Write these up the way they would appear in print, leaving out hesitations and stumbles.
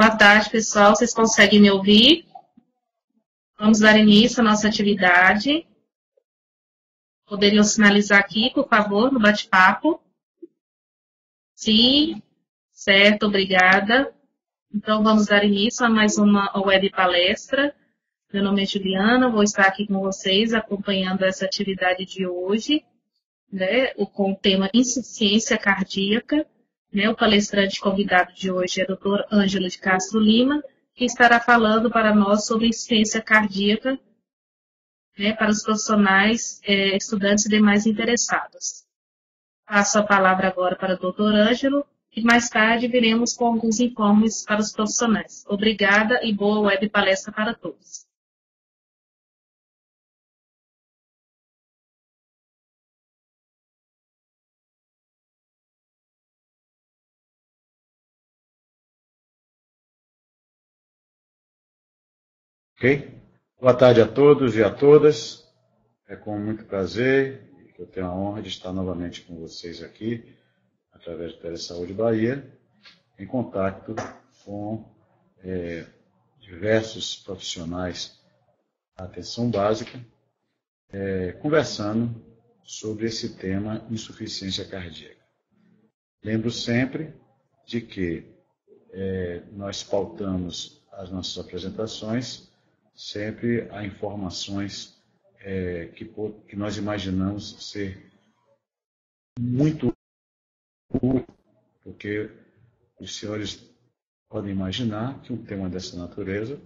Boa tarde, pessoal. Vocês conseguem me ouvir? Vamos dar início à nossa atividade. Poderiam sinalizar aqui, por favor, no bate-papo? Sim, certo, obrigada. Então, vamos dar início a mais uma web palestra. Meu nome é Juliana, vou estar aqui com vocês acompanhando essa atividade de hoje, né, com o tema insuficiência cardíaca. O palestrante convidado de hoje é o Dr. Ângelo de Castro Lima, que estará falando para nós sobre insuficiência cardíaca, para os profissionais, estudantes e demais interessados. Passo a palavra agora para o Dr. Ângelo e mais tarde viremos com alguns informes para os profissionais. Obrigada e boa web palestra para todos. Ok? Boa tarde a todos e a todas. É com muito prazer que eu tenho a honra de estar novamente com vocês aqui, através do Telesaúde Bahia, em contato com diversos profissionais da atenção básica, conversando sobre esse tema insuficiência cardíaca. Lembro sempre de que nós pautamos as nossas apresentações sempre a informações que nós imaginamos ser muito úteis, porque os senhores podem imaginar que um tema dessa natureza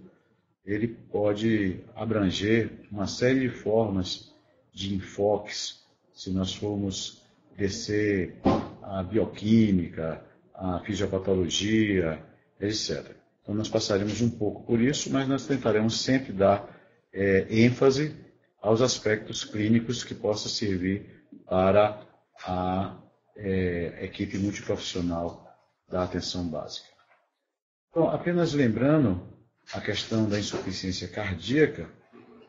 ele pode abranger uma série de formas de enfoques, se nós formos descer a bioquímica, a fisiopatologia, etc. Então, nós passaremos um pouco por isso, mas nós tentaremos sempre dar ênfase aos aspectos clínicos que possam servir para a equipe multiprofissional da atenção básica. Então, apenas lembrando a questão da insuficiência cardíaca,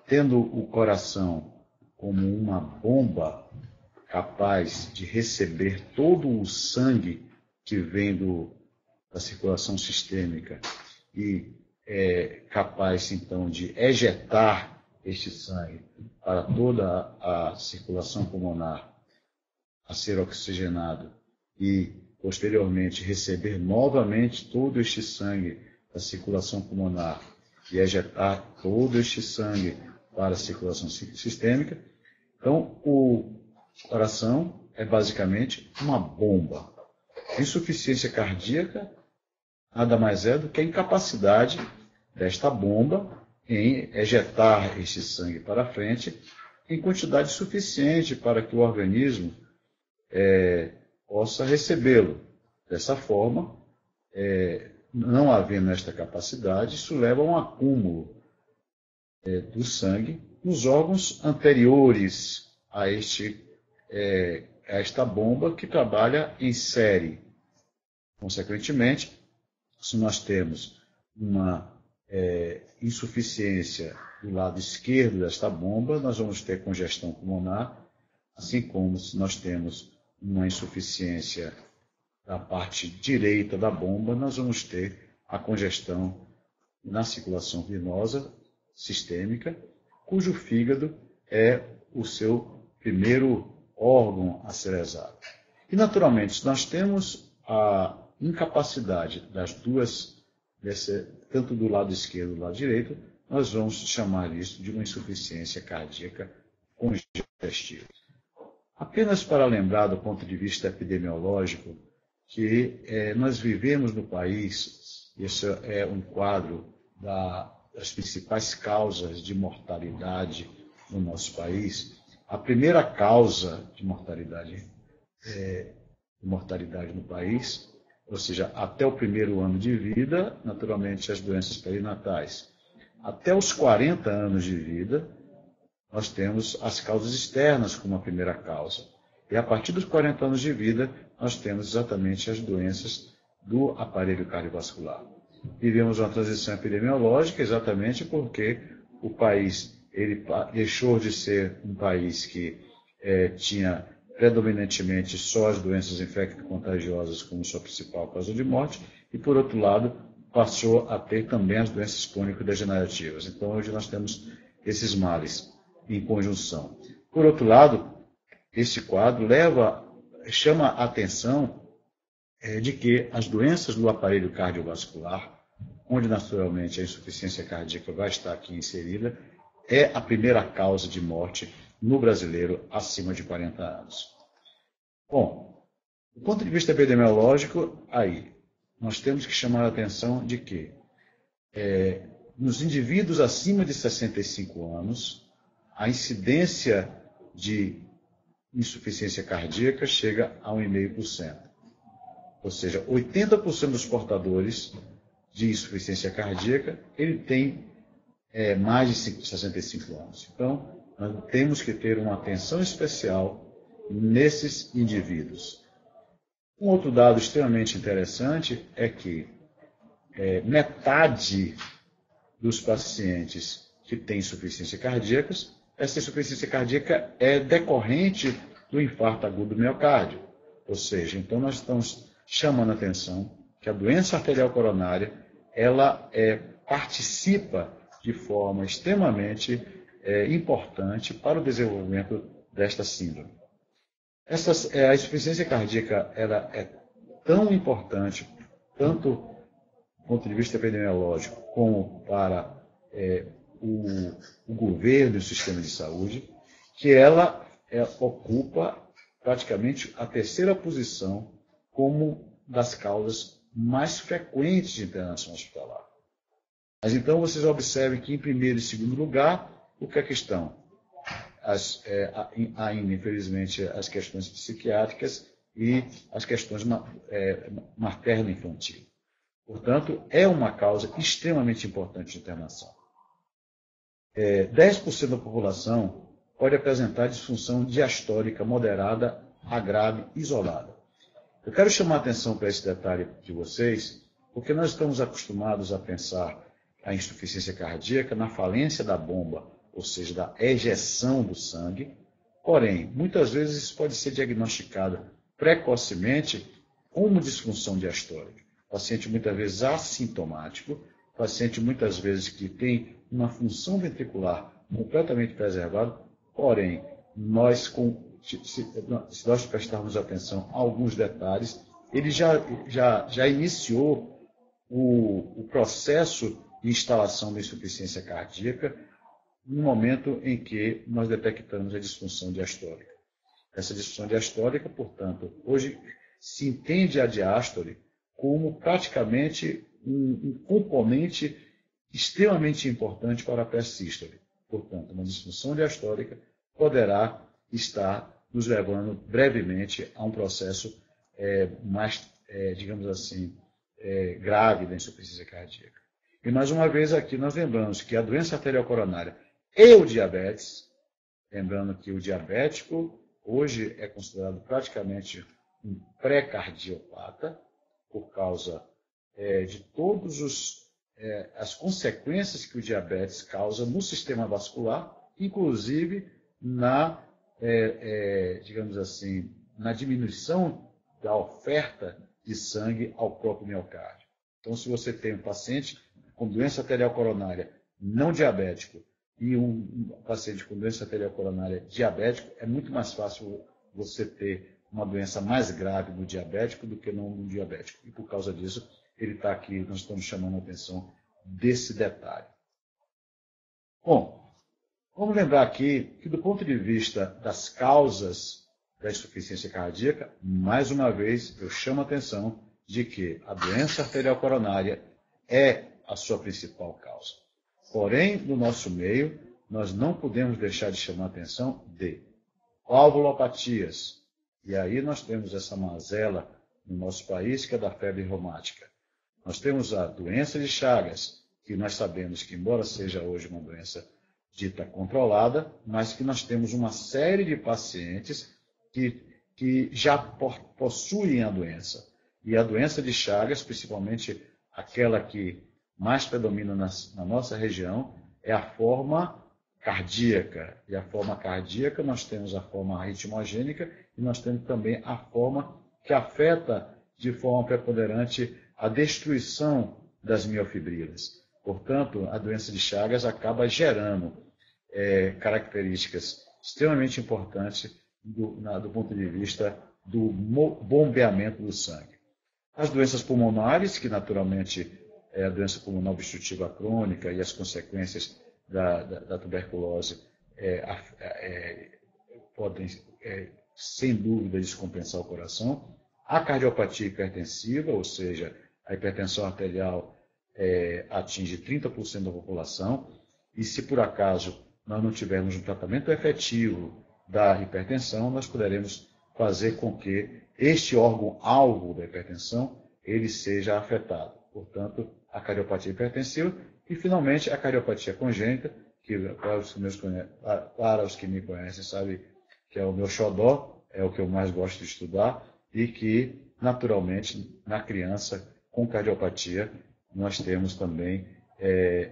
tendo o coração como uma bomba capaz de receber todo o sangue que vem da circulação sistêmica e é capaz, então, de ejetar este sangue para toda a circulação pulmonar a ser oxigenado e, posteriormente, receber novamente todo este sangue da circulação pulmonar e ejetar todo este sangue para a circulação sistêmica. Então, o coração é basicamente uma bomba. Insuficiência cardíaca nada mais é do que a incapacidade desta bomba em ejetar este sangue para frente em quantidade suficiente para que o organismo possa recebê-lo. Dessa forma, não havendo esta capacidade, isso leva a um acúmulo do sangue nos órgãos anteriores a esta bomba que trabalha em série. Consequentemente, se nós temos uma insuficiência do lado esquerdo desta bomba, nós vamos ter congestão pulmonar, assim como se nós temos uma insuficiência da parte direita da bomba, nós vamos ter a congestão na circulação venosa sistêmica, cujo fígado é o seu primeiro órgão a ser exato. E, naturalmente, se nós temos a incapacidade das duas, tanto do lado esquerdo e do lado direito, nós vamos chamar isso de uma insuficiência cardíaca congestiva. Apenas para lembrar do ponto de vista epidemiológico, que nós vivemos no país, esse é um quadro das principais causas de mortalidade no nosso país. A primeira causa de mortalidade no país, ou seja, até o primeiro ano de vida, naturalmente as doenças perinatais. Até os 40 anos de vida, nós temos as causas externas como a primeira causa. E a partir dos 40 anos de vida, nós temos exatamente as doenças do aparelho cardiovascular. Vivemos uma transição epidemiológica exatamente porque o país ele deixou de ser um país que tinha predominantemente só as doenças infecto-contagiosas como sua principal causa de morte, e, por outro lado, passou a ter também as doenças crônico-degenerativas. Então, hoje nós temos esses males em conjunção. Por outro lado, esse quadro chama a atenção de que as doenças do aparelho cardiovascular, onde naturalmente a insuficiência cardíaca vai estar aqui inserida, é a primeira causa de morte no brasileiro acima de 40 anos. Bom, do ponto de vista epidemiológico, aí, nós temos que chamar a atenção de que nos indivíduos acima de 65 anos, a incidência de insuficiência cardíaca chega a 1,5%. Ou seja, 80% dos portadores de insuficiência cardíaca, ele tem mais de 65 anos. Então, nós temos que ter uma atenção especial nesses indivíduos. Um outro dado extremamente interessante é que metade dos pacientes que têm insuficiência cardíaca, essa insuficiência cardíaca é decorrente do infarto agudo do miocárdio. Ou seja, então nós estamos chamando a atenção que a doença arterial coronária, ela participa de forma extremamente importante para o desenvolvimento desta síndrome. A insuficiência cardíaca ela é tão importante, tanto do ponto de vista epidemiológico, como para o governo e o sistema de saúde, que ela ocupa praticamente a terceira posição como das causas mais frequentes de internação hospitalar. Mas então vocês observem que em primeiro e segundo lugar, o que é questão? Ainda, infelizmente, as questões psiquiátricas e as questões materno-infantil. Portanto, é uma causa extremamente importante de internação. 10% da população pode apresentar disfunção diastólica moderada a grave isolada. Eu quero chamar a atenção para esse detalhe de vocês, porque nós estamos acostumados a pensar a insuficiência cardíaca na falência da bomba, ou seja, da ejeção do sangue. Porém, muitas vezes isso pode ser diagnosticado precocemente como disfunção diastólica. O paciente muitas vezes assintomático, paciente muitas vezes que tem uma função ventricular completamente preservada, porém, se nós prestarmos atenção a alguns detalhes, ele já iniciou o processo de instalação da insuficiência cardíaca no momento em que nós detectamos a disfunção diastólica. Essa disfunção diastólica, portanto, hoje se entende a diástole como praticamente um componente extremamente importante para a pré-sístole. Portanto, uma disfunção diastólica poderá estar nos levando brevemente a um processo mais, digamos assim, grave da insuficiência cardíaca. E mais uma vez aqui nós lembramos que a doença arterial coronária e o diabetes, lembrando que o diabético hoje é considerado praticamente um pré-cardiopata, por causa de todas as consequências que o diabetes causa no sistema vascular, inclusive digamos assim, na diminuição da oferta de sangue ao próprio miocárdio. Então, se você tem um paciente com doença arterial coronária não diabético e um paciente com doença arterial coronária diabético, é muito mais fácil você ter uma doença mais grave no diabético do que no diabético. E por causa disso, ele está aqui, nós estamos chamando a atenção desse detalhe. Bom, vamos lembrar aqui que do ponto de vista das causas da insuficiência cardíaca, mais uma vez eu chamo a atenção de que a doença arterial coronária é a sua principal causa. Porém, no nosso meio, nós não podemos deixar de chamar a atenção de valvulopatias. E aí nós temos essa mazela no nosso país, que é da febre reumática. Nós temos a doença de Chagas, que nós sabemos que, embora seja hoje uma doença dita controlada, mas que nós temos uma série de pacientes que já possuem a doença. E a doença de Chagas, principalmente aquela que mais predomina na nossa região, é a forma cardíaca. E a forma cardíaca, nós temos a forma ritmogênica e nós temos também a forma que afeta de forma preponderante a destruição das miofibrilas. Portanto, a doença de Chagas acaba gerando características extremamente importantes do ponto de vista do bombeamento do sangue. As doenças pulmonares, que naturalmente é a doença pulmonar obstrutiva crônica e as consequências da tuberculose podem, sem dúvida, descompensar o coração. A cardiopatia hipertensiva, ou seja, a hipertensão arterial atinge 30% da população, e se por acaso nós não tivermos um tratamento efetivo da hipertensão, nós poderemos fazer com que este órgão-alvo da hipertensão ele seja afetado. Portanto, a cardiopatia hipertensiva e, finalmente, a cardiopatia congênita, que para os que me conhecem sabem que é o meu xodó, é o que eu mais gosto de estudar, e que, naturalmente, na criança com cardiopatia, nós temos também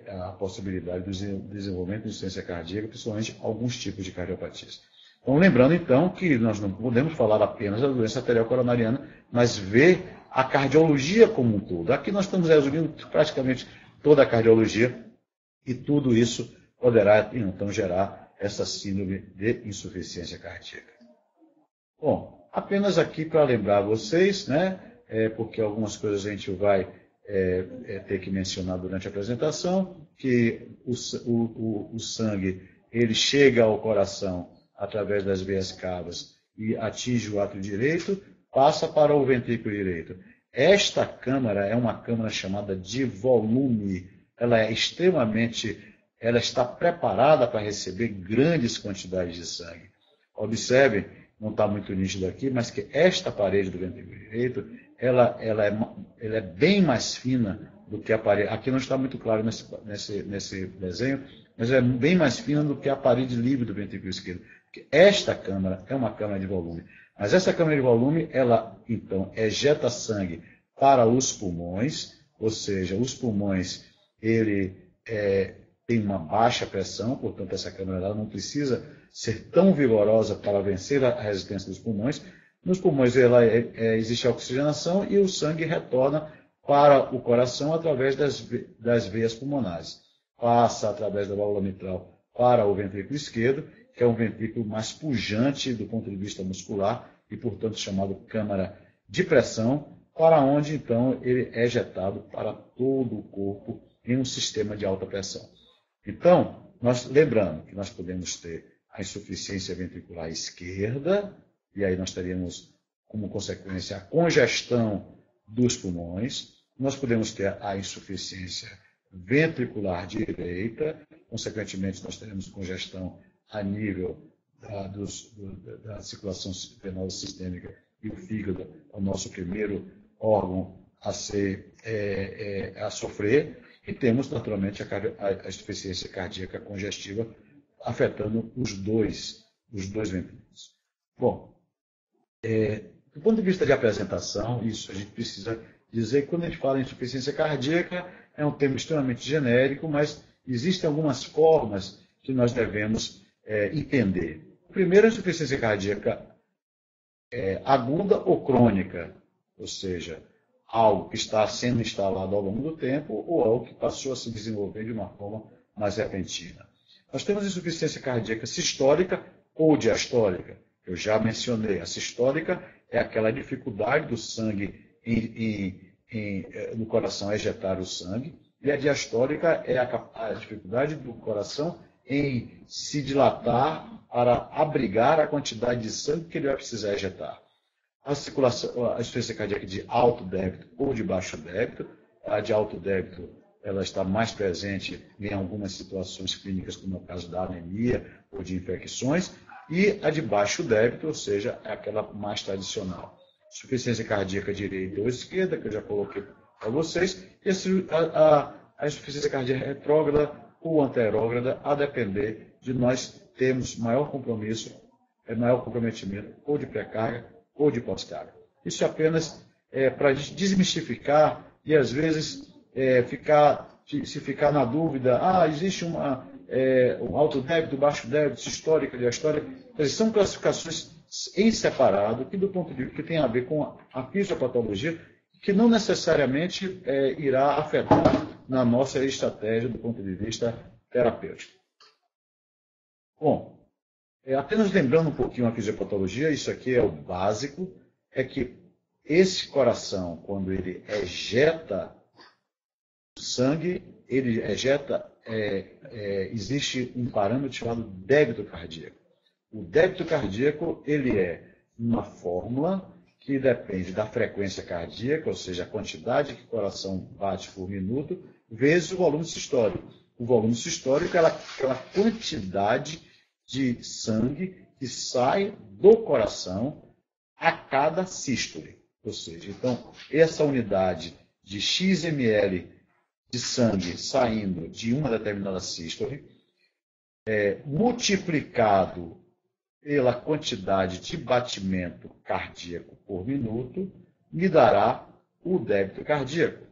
a possibilidade do desenvolvimento de insuficiência cardíaca, principalmente alguns tipos de cardiopatias. Então, lembrando, então, que nós não podemos falar apenas da doença arterial coronariana, mas ver a cardiologia como um todo. Aqui nós estamos resumindo praticamente toda a cardiologia, e tudo isso poderá, então, gerar essa síndrome de insuficiência cardíaca. Bom, apenas aqui para lembrar vocês, né, porque algumas coisas a gente vai ter que mencionar durante a apresentação, que o sangue ele chega ao coração através das veias cavas e atinge o átrio direito, passa para o ventrículo direito. Esta câmara é uma câmara chamada de volume. Ela ela está preparada para receber grandes quantidades de sangue. Observem, não está muito nítido aqui, mas que esta parede do ventrículo direito, ela é bem mais fina do que a parede. Aqui não está muito claro nesse desenho, mas é bem mais fina do que a parede livre do ventrículo esquerdo. Porque esta câmara é uma câmara de volume. Mas essa câmara de volume, ela, então, ejeta sangue para os pulmões, ou seja, os pulmões, ele tem uma baixa pressão, portanto, essa câmara ela não precisa ser tão vigorosa para vencer a resistência dos pulmões. Nos pulmões existe a oxigenação e o sangue retorna para o coração através das veias pulmonares. Passa através da válvula mitral para o ventrículo esquerdo, que é um ventrículo mais pujante do ponto de vista muscular e, portanto, chamado câmara de pressão, para onde, então, ele é ejetado para todo o corpo em um sistema de alta pressão. Então, lembrando que nós podemos ter a insuficiência ventricular esquerda, e aí nós teríamos, como consequência, a congestão dos pulmões. Nós podemos ter a insuficiência ventricular direita, consequentemente, nós teremos congestão a nível da circulação venosa sistêmica, e o fígado é o nosso primeiro órgão a sofrer, e temos, naturalmente, a insuficiência cardíaca congestiva afetando os dois ventrículos. Bom, do ponto de vista de apresentação, isso a gente precisa dizer que quando a gente fala em insuficiência cardíaca, é um termo extremamente genérico, mas existem algumas formas que nós devemos entender. Primeiro, a insuficiência cardíaca aguda ou crônica, ou seja, algo que está sendo instalado ao longo do tempo ou algo que passou a se desenvolver de uma forma mais repentina. Nós temos insuficiência cardíaca sistólica ou diastólica. Eu já mencionei, a sistólica é aquela dificuldade do sangue no coração a ejetar o sangue, e a diastólica é a dificuldade do coração em se dilatar para abrigar a quantidade de sangue que ele vai precisar ejetar. A insuficiência cardíaca de alto débito ou de baixo débito, a de alto débito ela está mais presente em algumas situações clínicas, como é o caso da anemia ou de infecções, e a de baixo débito, ou seja, é aquela mais tradicional. Insuficiência cardíaca direita ou esquerda, que eu já coloquei para vocês, e a insuficiência cardíaca retrógrada ou anterógrada, a depender de nós termos maior comprometimento ou de pré-carga ou de pós-carga. Isso apenas para desmistificar e, às vezes, se ficar na dúvida, existe um alto débito, baixo débito, sistólica, diastólica. São classificações em separado, que do ponto de vista que tem a ver com a fisiopatologia, que não necessariamente irá afetar na nossa estratégia do ponto de vista terapêutico. Bom, apenas lembrando um pouquinho a fisiopatologia, isso aqui é o básico, é que esse coração, quando ele ejeta sangue, ele ejeta, existe um parâmetro chamado débito cardíaco. O débito cardíaco, ele é uma fórmula que depende da frequência cardíaca, ou seja, a quantidade que o coração bate por minuto, vezes o volume sistólico. O volume sistólico é aquela quantidade de sangue que sai do coração a cada sístole. Ou seja, então, essa unidade de x ml de sangue saindo de uma determinada sístole, multiplicado pela quantidade de batimento cardíaco por minuto, me dará o débito cardíaco.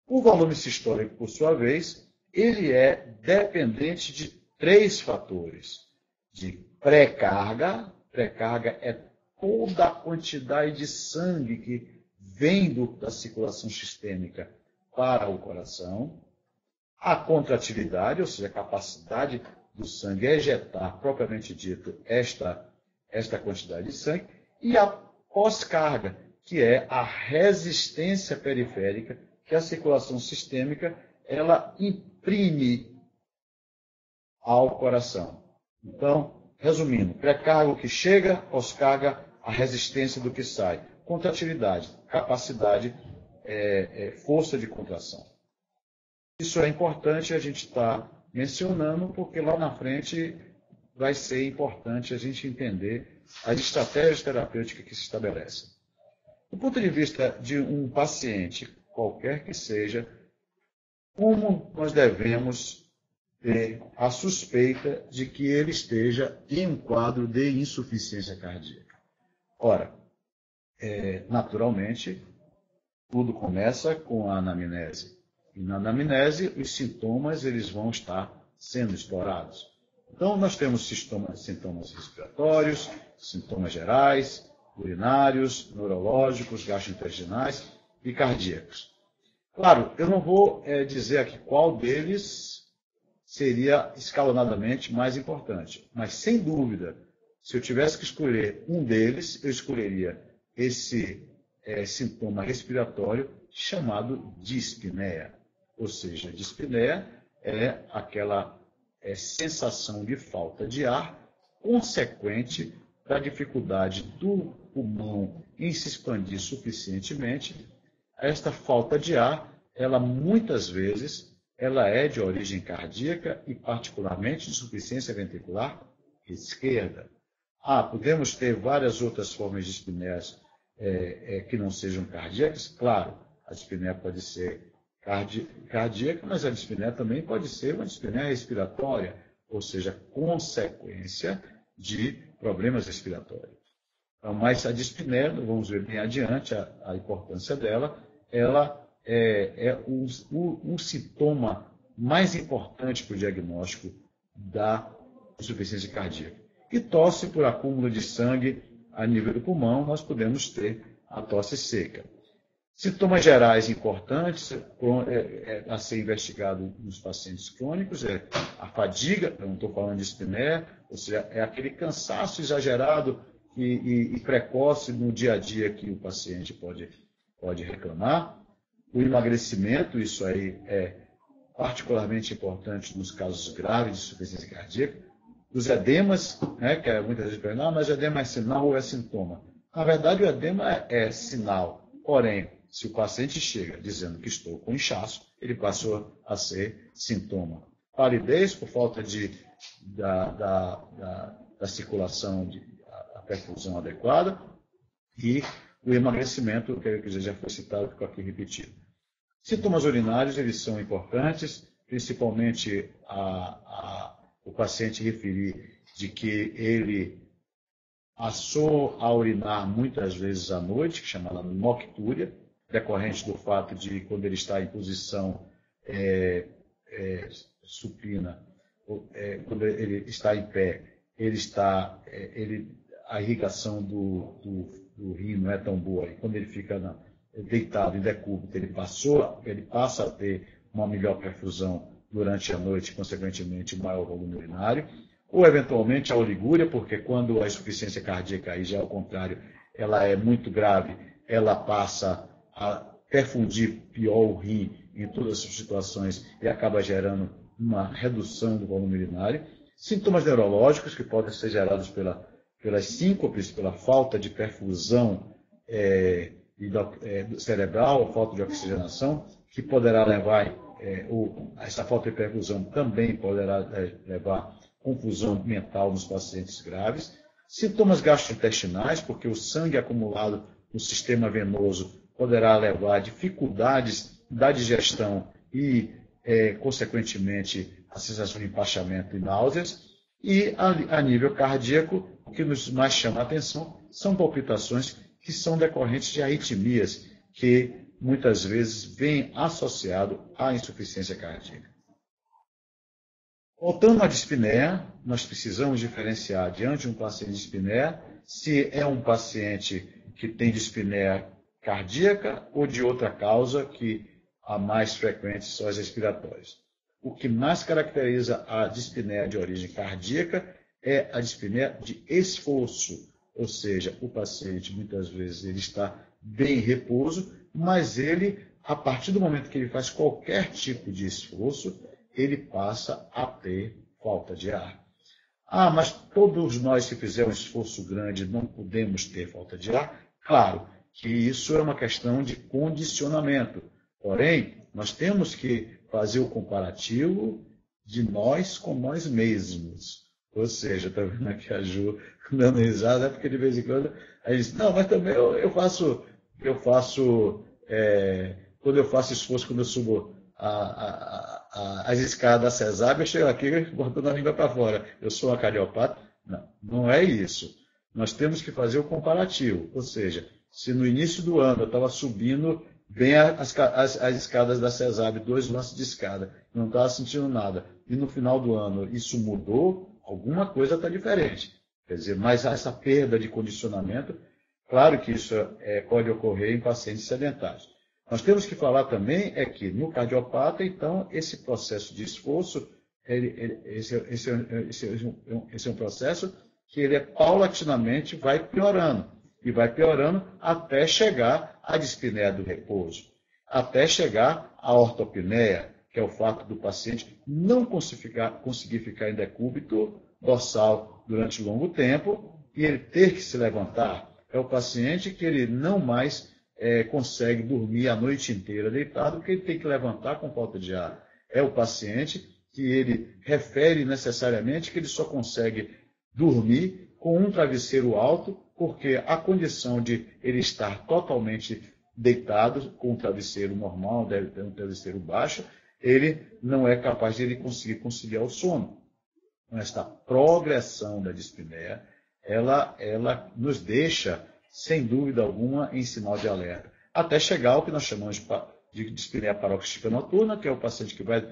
O volume sistólico, por sua vez, ele é dependente de 3 fatores. De pré-carga, pré-carga é toda a quantidade de sangue que vem da circulação sistêmica para o coração, a contratividade, ou seja, a capacidade do sangue ejetar, propriamente dito, esta quantidade de sangue, e a pós-carga, que é a resistência periférica que a circulação sistêmica ela imprime ao coração. Então, resumindo, pré-carga o que chega, pós-carga a resistência do que sai, contratividade, capacidade, força de contração. Isso é importante a gente estar mencionando, porque lá na frente vai ser importante a gente entender as estratégias terapêuticas que se estabelecem. Do ponto de vista de um paciente, qualquer que seja, como nós devemos ter a suspeita de que ele esteja em um quadro de insuficiência cardíaca? Ora, naturalmente, tudo começa com a anamnese. E na anamnese, os sintomas eles vão estar sendo explorados. Então, nós temos sintomas respiratórios, sintomas gerais, urinários, neurológicos, gastrointestinais e cardíacos. Claro, eu não vou dizer aqui qual deles seria escalonadamente mais importante, mas, sem dúvida, se eu tivesse que escolher um deles, eu escolheria esse sintoma respiratório chamado dispneia. Ou seja, dispneia é aquela sensação de falta de ar consequente da dificuldade do pulmão em se expandir suficientemente. Esta falta de ar, ela muitas vezes, ela é de origem cardíaca e particularmente de insuficiência ventricular esquerda. Podemos ter várias outras formas de dispneias que não sejam cardíacas? Claro, a dispneia pode ser cardíaca, mas a dispneia também pode ser uma dispneia respiratória, ou seja, consequência de problemas respiratórios. Então, mas a dispneia, vamos ver bem adiante a importância dela, ela é um sintoma mais importante para o diagnóstico da insuficiência cardíaca. E tosse por acúmulo de sangue a nível do pulmão, nós podemos ter a tosse seca. Sintomas gerais importantes a ser investigado nos pacientes crônicos é a fadiga, eu não estou falando de dispneia, ou seja, é aquele cansaço exagerado e precoce no dia a dia que o paciente pode reclamar. O emagrecimento, isso aí é particularmente importante nos casos graves de insuficiência cardíaca. Os edemas, que muitas vezes perguntam, mas o edema é sinal ou é sintoma? Na verdade, o edema é sinal, porém, se o paciente chega dizendo que estou com inchaço, ele passou a ser sintoma. Palidez por falta da circulação, a perfusão adequada, e o emagrecimento, que já foi citado, ficou aqui repetido. Sintomas urinários, eles são importantes, principalmente o paciente referir de que ele passou a urinar muitas vezes à noite, que é chamada noctúria, decorrente do fato de quando ele está em posição supina, quando ele está em pé, a irrigação do rim não é tão boa, e quando ele fica deitado em decúbito, ele passa a ter uma melhor perfusão durante a noite, consequentemente, um maior volume urinário, ou eventualmente a oligúria, porque quando a insuficiência cardíaca, aí já é o contrário, ela é muito grave, ela passa a perfundir pior o rim em todas essas situações e acaba gerando uma redução do volume urinário. Sintomas neurológicos que podem ser gerados pelas síncopes, pela falta de perfusão cerebral, falta de oxigenação, que poderá levar, essa falta de perfusão também poderá levar confusão mental nos pacientes graves. Sintomas gastrointestinais, porque o sangue acumulado no sistema venoso poderá levar a dificuldades da digestão e, consequentemente, a sensação de empachamento e náuseas. E, a nível cardíaco, o que nos mais chama a atenção são palpitações que são decorrentes de arritmias, que muitas vezes vêm associado à insuficiência cardíaca. Voltando à dispneia, nós precisamos diferenciar diante de um paciente de dispneia se é um paciente que tem dispneia cardíaca ou de outra causa, que a mais frequente são as respiratórias. O que mais caracteriza a dispneia de origem cardíaca é a dispneia de esforço, ou seja, o paciente muitas vezes ele está bem em repouso, mas ele, a partir do momento que ele faz qualquer tipo de esforço, ele passa a ter falta de ar. Ah, mas todos nós que fizermos um esforço grande não podemos ter falta de ar? Claro que isso é uma questão de condicionamento. Porém, nós temos que fazer o comparativo de nós com nós mesmos. Ou seja, está vendo aqui a Ju dando risada, porque de vez em quando a gente diz, não, mas também eu faço quando eu faço esforço, quando eu subo as escadas da CESAB, eu chego aqui botando a língua para fora. Eu sou uma cardiopata? Não, não é isso. Nós temos que fazer o comparativo. Ou seja, se no início do ano eu estava subindo bem as escadas da CESAB, 2 lances de escada, não estava sentindo nada, e no final do ano isso mudou, alguma coisa está diferente. Quer dizer, mas essa perda de condicionamento, claro que isso pode ocorrer em pacientes sedentários. Nós temos que falar também que no cardiopata, então, esse processo de esforço, esse é um processo que ele paulatinamente vai piorando. E vai piorando até chegar à dispneia do repouso, até chegar à ortopneia, que é o fato do paciente não conseguir ficar em decúbito dorsal durante longo tempo e ele ter que se levantar. É o paciente que ele não mais consegue dormir a noite inteira deitado, porque ele tem que levantar com falta de ar. É o paciente que ele refere necessariamente que ele só consegue dormir com um travesseiro alto, porque a condição de ele estar totalmente deitado com um travesseiro normal, deve ter um travesseiro baixo, ele não é capaz de ele conseguir conciliar o sono. Então, esta progressão da dispneia, ela nos deixa, sem dúvida alguma, em sinal de alerta, até chegar ao que nós chamamos de dispneia paroxística noturna, que é o paciente que vai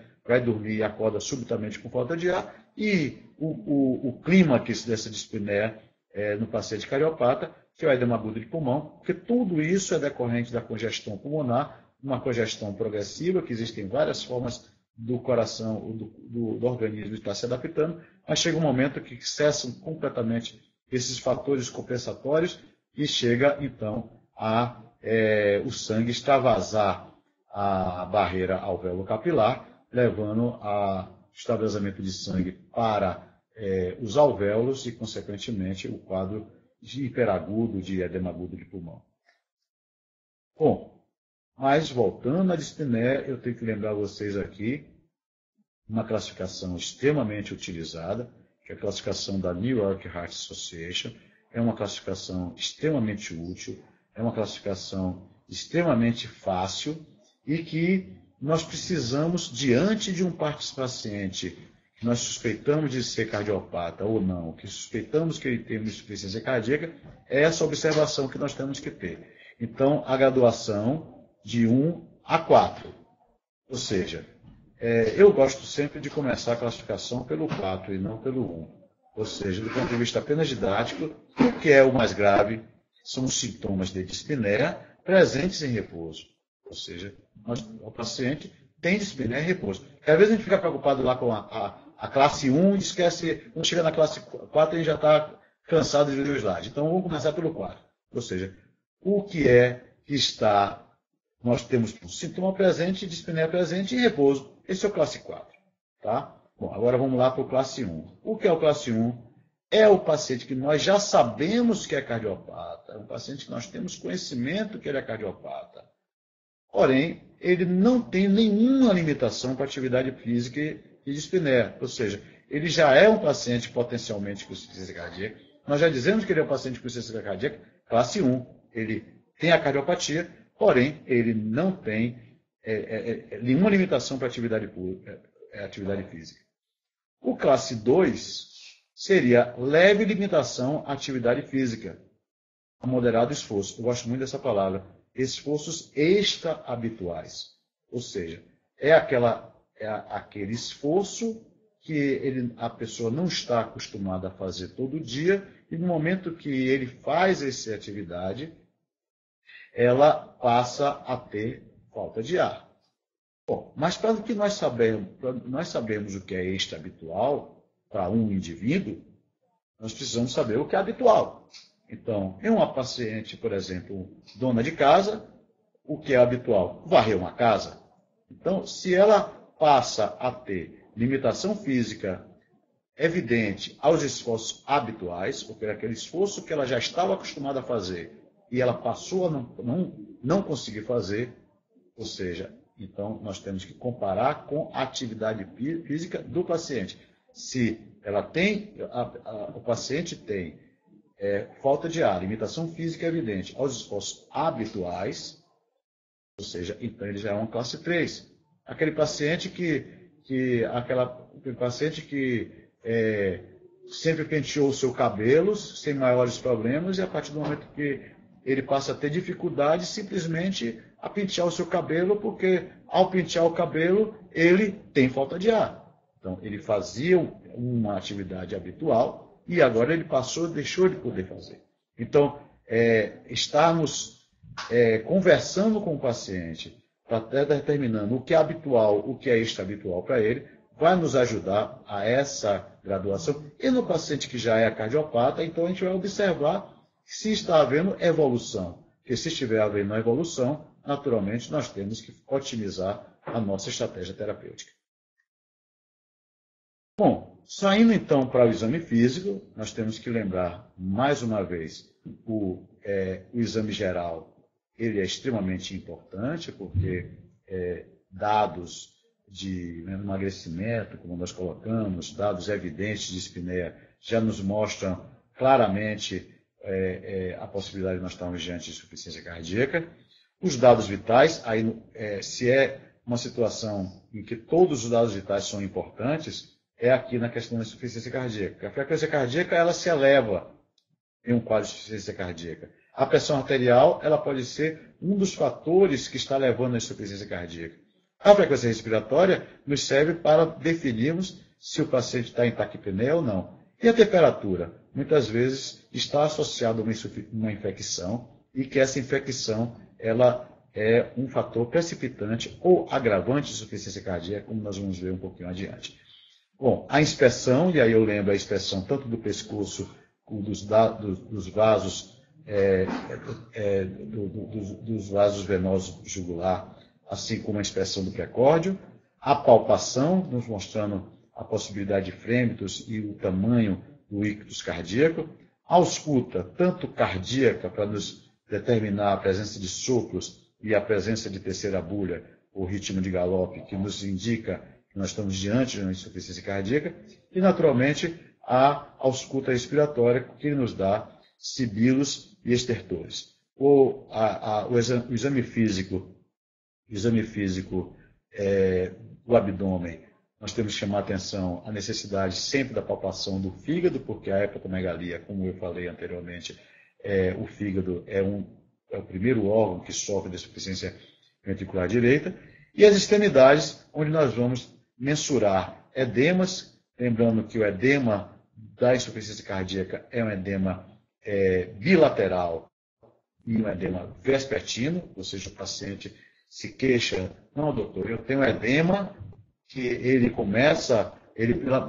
dormir e acorda subitamente com falta de ar, e o clímax dessa dispneia no paciente cardiopata, que é o edema agudo de pulmão, porque tudo isso é decorrente da congestão pulmonar, uma congestão progressiva, que existem várias formas do coração, do organismo estar se adaptando, mas chega um momento que cessam completamente esses fatores compensatórios e chega, então, o sangue extravasar a barreira alvéolo-capilar, levando ao extravasamento de sangue para os alvéolos e, consequentemente, o quadro de hiperagudo, de edema agudo de pulmão. Bom, mas voltando à dispneia, eu tenho que lembrar vocês aqui uma classificação extremamente utilizada, que é a classificação da New York Heart Association. É uma classificação extremamente útil, é uma classificação extremamente fácil e que nós precisamos, diante de um paciente que nós suspeitamos de ser cardiopata ou não, que suspeitamos que ele tem uma insuficiência cardíaca, é essa observação que nós temos que ter. Então, a graduação de 1 a 4. Ou seja, eu gosto sempre de começar a classificação pelo 4 e não pelo 1. Ou seja, do ponto de vista apenas didático, o que é o mais grave são os sintomas de dispneia, presentes em repouso. Ou seja, o paciente tem dispneia em repouso. Porque às vezes a gente fica preocupado lá com a classe 1 e esquece, quando chega na classe 4 a gente já está cansado de ver o slide. Então vamos começar pelo 4. Ou seja, o que é que está... Nós temos um sintoma presente, dispneia presente em repouso. Esse é o classe 4. Tá? Bom, agora vamos lá para o classe 1. O que é o classe 1? É o paciente que nós já sabemos que é cardiopata, é um paciente que nós temos conhecimento que ele é cardiopata. Porém, ele não tem nenhuma limitação para atividade física e dispneia. Ou seja, ele já é um paciente potencialmente com insuficiência cardíaca. Nós já dizemos que ele é um paciente com insuficiência cardíaca, classe 1. Ele tem a cardiopatia, porém, ele não tem nenhuma limitação para atividade física. O classe 2 seria leve limitação à atividade física, a moderado esforço. Eu gosto muito dessa palavra. Esforços extra-habituais. Ou seja, é aquele esforço que a pessoa não está acostumada a fazer todo dia, e no momento que ele faz essa atividade, ela passa a ter falta de ar. Bom, mas para que nós sabemos o que é extra-habitual, para um indivíduo, nós precisamos saber o que é habitual. Então, em uma paciente, por exemplo, dona de casa, o que é habitual? Varrer uma casa. Então, se ela passa a ter limitação física evidente aos esforços habituais, ou seja, aquele esforço que ela já estava acostumada a fazer, e ela passou a não conseguir fazer, ou seja, então nós temos que comparar com a atividade física do paciente. Se o paciente tem falta de ar, limitação física evidente aos esforços habituais, ou seja, então ele já é uma classe 3. Aquele paciente que sempre penteou o seu cabelo sem maiores problemas, e a partir do momento que ele passa a ter dificuldade simplesmente a pentear o seu cabelo, porque ao pentear o cabelo ele tem falta de ar. Então, ele fazia uma atividade habitual e agora ele deixou de poder fazer. Então, estarmos conversando com o paciente, até determinando o que é habitual, o que é extra-habitual para ele, vai nos ajudar a essa graduação. E no paciente que já é cardiopata, então a gente vai observar se está havendo evolução. Porque se estiver havendo evolução, naturalmente nós temos que otimizar a nossa estratégia terapêutica. Bom, saindo então para o exame físico, nós temos que lembrar, mais uma vez, o exame geral, ele é extremamente importante, porque dados de emagrecimento, como nós colocamos, dados evidentes de dispneia, já nos mostram claramente a possibilidade de nós estarmos diante de insuficiência cardíaca. Os dados vitais, se é uma situação em que todos os dados vitais são importantes, é aqui na questão da insuficiência cardíaca. A frequência cardíaca ela se eleva em um quadro de insuficiência cardíaca. A pressão arterial ela pode ser um dos fatores que está levando à insuficiência cardíaca. A frequência respiratória nos serve para definirmos se o paciente está em taquipneia ou não. E a temperatura? Muitas vezes está associada a uma infecção, e que essa infecção ela é um fator precipitante ou agravante de insuficiência cardíaca, como nós vamos ver um pouquinho adiante. Bom, a inspeção, e aí eu lembro a inspeção tanto do pescoço como dos vasos, dos vasos venosos jugular, assim como a inspeção do precordio, a palpação, nos mostrando a possibilidade de frêmitos e o tamanho do ictus cardíaco, a ausculta, tanto cardíaca, para nos determinar a presença de sopros e a presença de terceira bulha, ou ritmo de galope, que nos indica que nós estamos diante de uma insuficiência cardíaca, e, naturalmente, a ausculta respiratória, que nos dá sibilos e estertores. O exame físico do abdômen, nós temos que chamar a atenção à necessidade sempre da palpação do fígado, porque a hepatomegalia, como eu falei anteriormente, o fígado é o primeiro órgão que sofre de insuficiência ventricular direita, e as extremidades, onde nós vamos mensurar edemas, lembrando que o edema da insuficiência cardíaca é um edema bilateral e um edema vespertino, ou seja, o paciente se queixa, não, doutor, eu tenho edema que ele começa,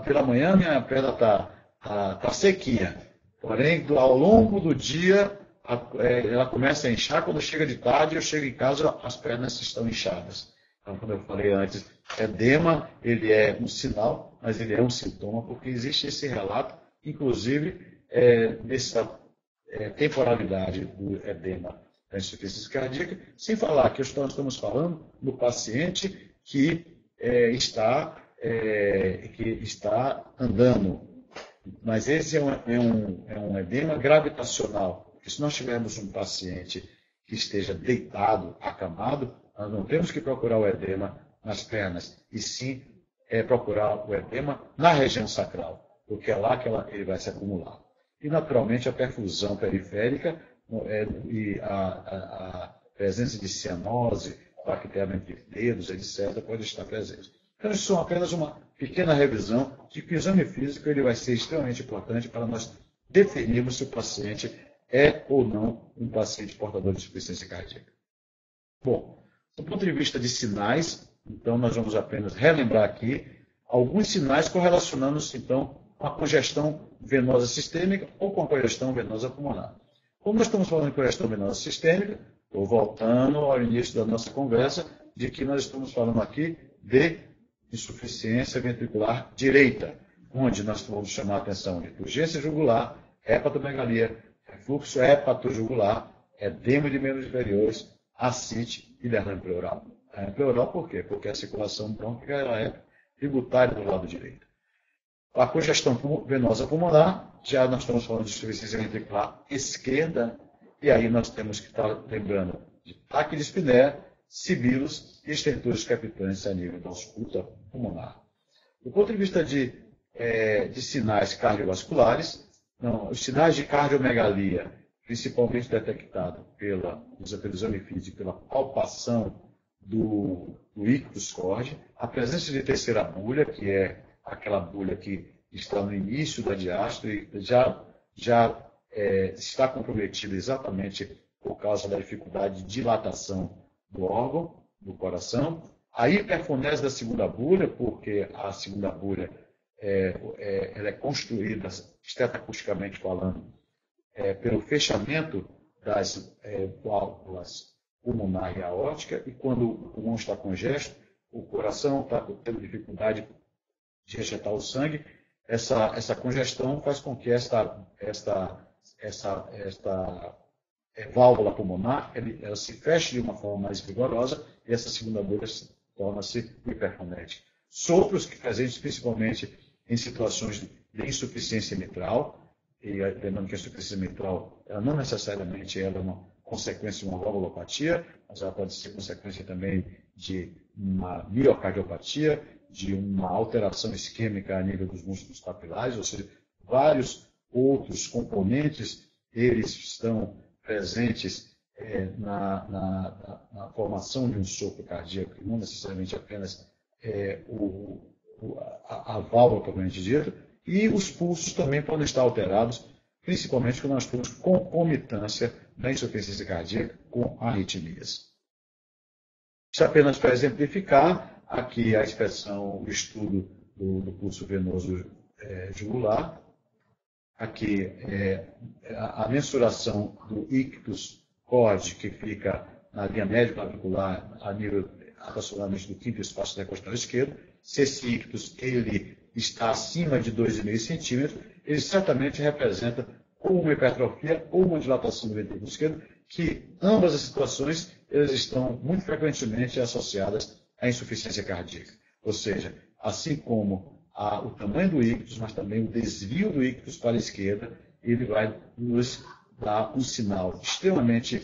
pela manhã minha perna tá sequinha, porém, ao longo do dia, ela começa a inchar, quando chega de tarde, eu chego em casa, as pernas estão inchadas. Então, como eu falei antes, edema, ele é um sinal, mas ele é um sintoma, porque existe esse relato, inclusive, nessa temporalidade do edema da insuficiência cardíaca, sem falar que nós estamos falando do paciente que está andando. Mas esse é um edema gravitacional. Porque se nós tivermos um paciente que esteja deitado, acamado, nós não temos que procurar o edema nas pernas, e sim procurar o edema na região sacral, porque é lá que ele vai se acumular. E, naturalmente, a perfusão periférica e a presença de cianose, bactéria entre dedos, etc., pode estar presente. Então, isso é apenas uma pequena revisão de que o exame físico ele vai ser extremamente importante para nós definirmos se o paciente é ou não um paciente portador de insuficiência cardíaca. Bom, do ponto de vista de sinais, então, nós vamos apenas relembrar aqui alguns sinais correlacionando-se, então, com a congestão venosa sistêmica ou com a congestão venosa pulmonar. Como nós estamos falando de congestão venosa sistêmica, estou voltando ao início da nossa conversa, de que nós estamos falando aqui de insuficiência ventricular direita, onde nós vamos chamar a atenção de urgência jugular, hepatomegalia, refluxo hepatojugular, edema de membros inferiores, ascite e derrame pleural. Derrame pleural por quê? Porque a circulação brônquica ela é tributária do lado direito. A congestão venosa pulmonar, já nós estamos falando de insuficiência ventricular esquerda, e aí nós temos que estar lembrando de taque de espinéia, sibilos e estentores capitantes a nível da ausculta pulmonar. Do ponto de vista de sinais cardiovasculares, os sinais de cardiomegalia, principalmente detectados pelo exame físico, pela palpação do ictus cord, a presença de terceira bulha, que é aquela bulha que está no início da diástole e já está comprometida exatamente por causa da dificuldade de dilatação do órgão, do coração. A hiperfonese da segunda bulha, porque a segunda bulha ela é construída, estetacusticamente falando, pelo fechamento das válvulas pulmonar e aórtica, e quando o pulmão está congesto, o coração está tendo dificuldade de ejetar o sangue, essa congestão faz com que esta válvula pulmonar ela se feche de uma forma mais vigorosa e essa segunda bolha torna-se hiperfonética. Sopros que presentes principalmente em situações de insuficiência mitral, e lembrando que a insuficiência mitral ela não necessariamente é uma consequência de uma valvulopatia, mas ela pode ser consequência também de uma miocardiopatia, de uma alteração isquêmica a nível dos músculos papilares, ou seja, vários outros componentes, eles estão presentes na formação de um sopro cardíaco, não necessariamente apenas a válvula propriamente dita, e os pulsos também podem estar alterados, principalmente quando nós temos concomitância da insuficiência cardíaca com arritmias. Isso apenas para exemplificar, aqui a expressão, o estudo do pulso venoso jugular. Aqui a mensuração do ictus cord, que fica na linha médio-clavicular, a nível aproximadamente do quinto espaço intercostal esquerdo. Se esse ictus ele está acima de 2,5 centímetros, ele certamente representa ou uma hipertrofia ou uma dilatação do ventrículo esquerdo, que ambas as situações elas estão muito frequentemente associadas à insuficiência cardíaca. Ou seja, assim como o tamanho do ictus, mas também o desvio do ictus para a esquerda, ele vai nos dar um sinal extremamente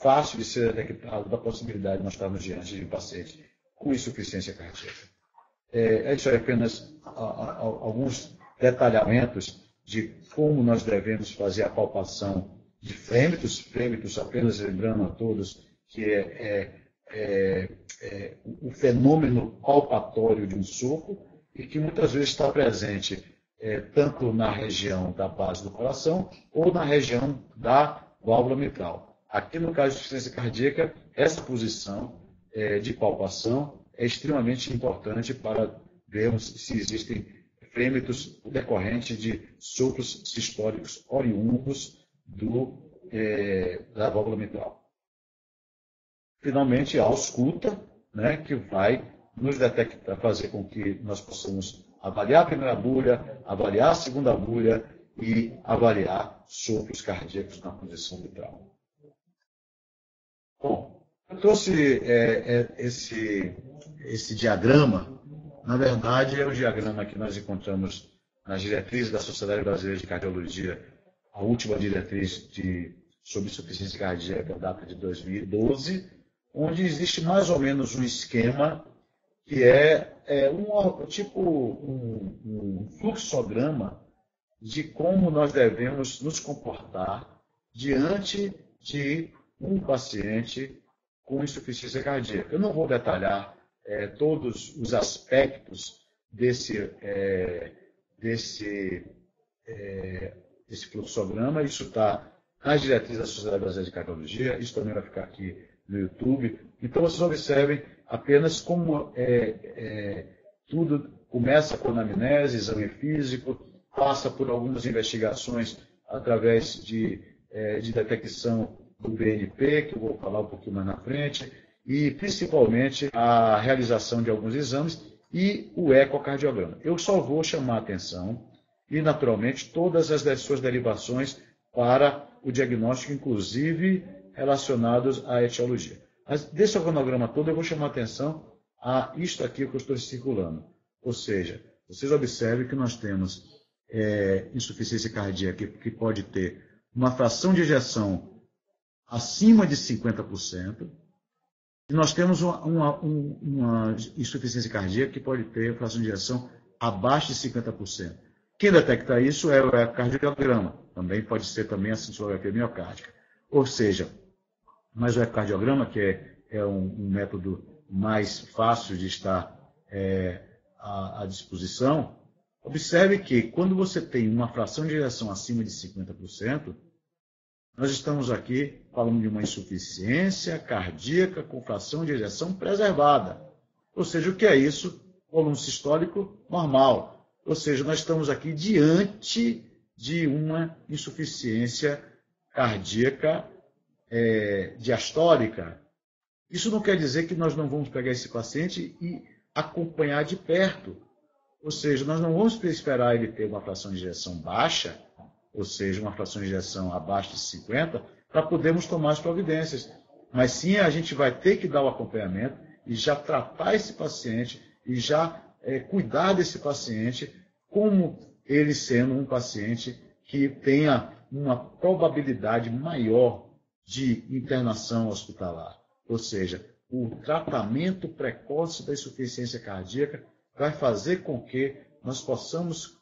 fácil de ser detectado da possibilidade de nós estarmos diante de um paciente com insuficiência cardíaca. Isso é apenas alguns detalhamentos de como nós devemos fazer a palpação de frêmitos, apenas lembrando a todos que o fenômeno palpatório de um sopro e que muitas vezes está presente tanto na região da base do coração ou na região da válvula mitral. Aqui no caso de insuficiência cardíaca, essa posição de palpação é extremamente importante para vermos se existem frêmitos decorrentes de sopros sistólicos oriundos da válvula mitral. Finalmente, a ausculta, né, que vai nos detectar, fazer com que nós possamos avaliar a primeira agulha, avaliar a segunda agulha e avaliar sopros cardíacos na posição mitral. Bom, eu trouxe esse diagrama. Na verdade, é o diagrama que nós encontramos nas diretrizes da Sociedade Brasileira de Cardiologia, a última diretriz sobre insuficiência cardíaca, data de 2012, onde existe mais ou menos um esquema que um fluxograma de como nós devemos nos comportar diante de um paciente com insuficiência cardíaca. Eu não vou detalhar todos os aspectos desse fluxograma. Isso está nas diretrizes da Sociedade Brasileira de Cardiologia, isso também vai ficar aqui no YouTube. Então, vocês observem apenas como tudo começa com anamnese, exame físico, passa por algumas investigações através de detecção do BNP, que eu vou falar um pouquinho mais na frente, e principalmente a realização de alguns exames e o ecocardiograma. Eu só vou chamar a atenção e, naturalmente, todas as suas derivações para o diagnóstico, inclusive relacionados à etiologia. Mas desse organograma todo eu vou chamar a atenção a isto aqui que eu estou circulando. Ou seja, vocês observem que nós temos insuficiência cardíaca que pode ter uma fração de ejeção acima de 50%, e nós temos uma insuficiência cardíaca que pode ter fração de ejeção abaixo de 50%. Quem detecta isso é o ecocardiograma, também pode ser também a cintilografia miocárdica. Ou seja, mas o ecocardiograma, que é um método mais fácil de estar à disposição, observe que quando você tem uma fração de ejeção acima de 50%, nós estamos aqui falando de uma insuficiência cardíaca com fração de ejeção preservada. Ou seja, o que é isso? Volume sistólico normal. Ou seja, nós estamos aqui diante de uma insuficiência cardíaca diastólica. Isso não quer dizer que nós não vamos pegar esse paciente e acompanhar de perto. Ou seja, nós não vamos esperar ele ter uma fração de ejeção baixa, ou seja, uma fração de ejeção abaixo de 50%, para podermos tomar as providências. Mas sim, a gente vai ter que dar o acompanhamento e já tratar esse paciente e já cuidar desse paciente como ele sendo um paciente que tenha uma probabilidade maior de internação hospitalar. Ou seja, o tratamento precoce da insuficiência cardíaca vai fazer com que nós possamos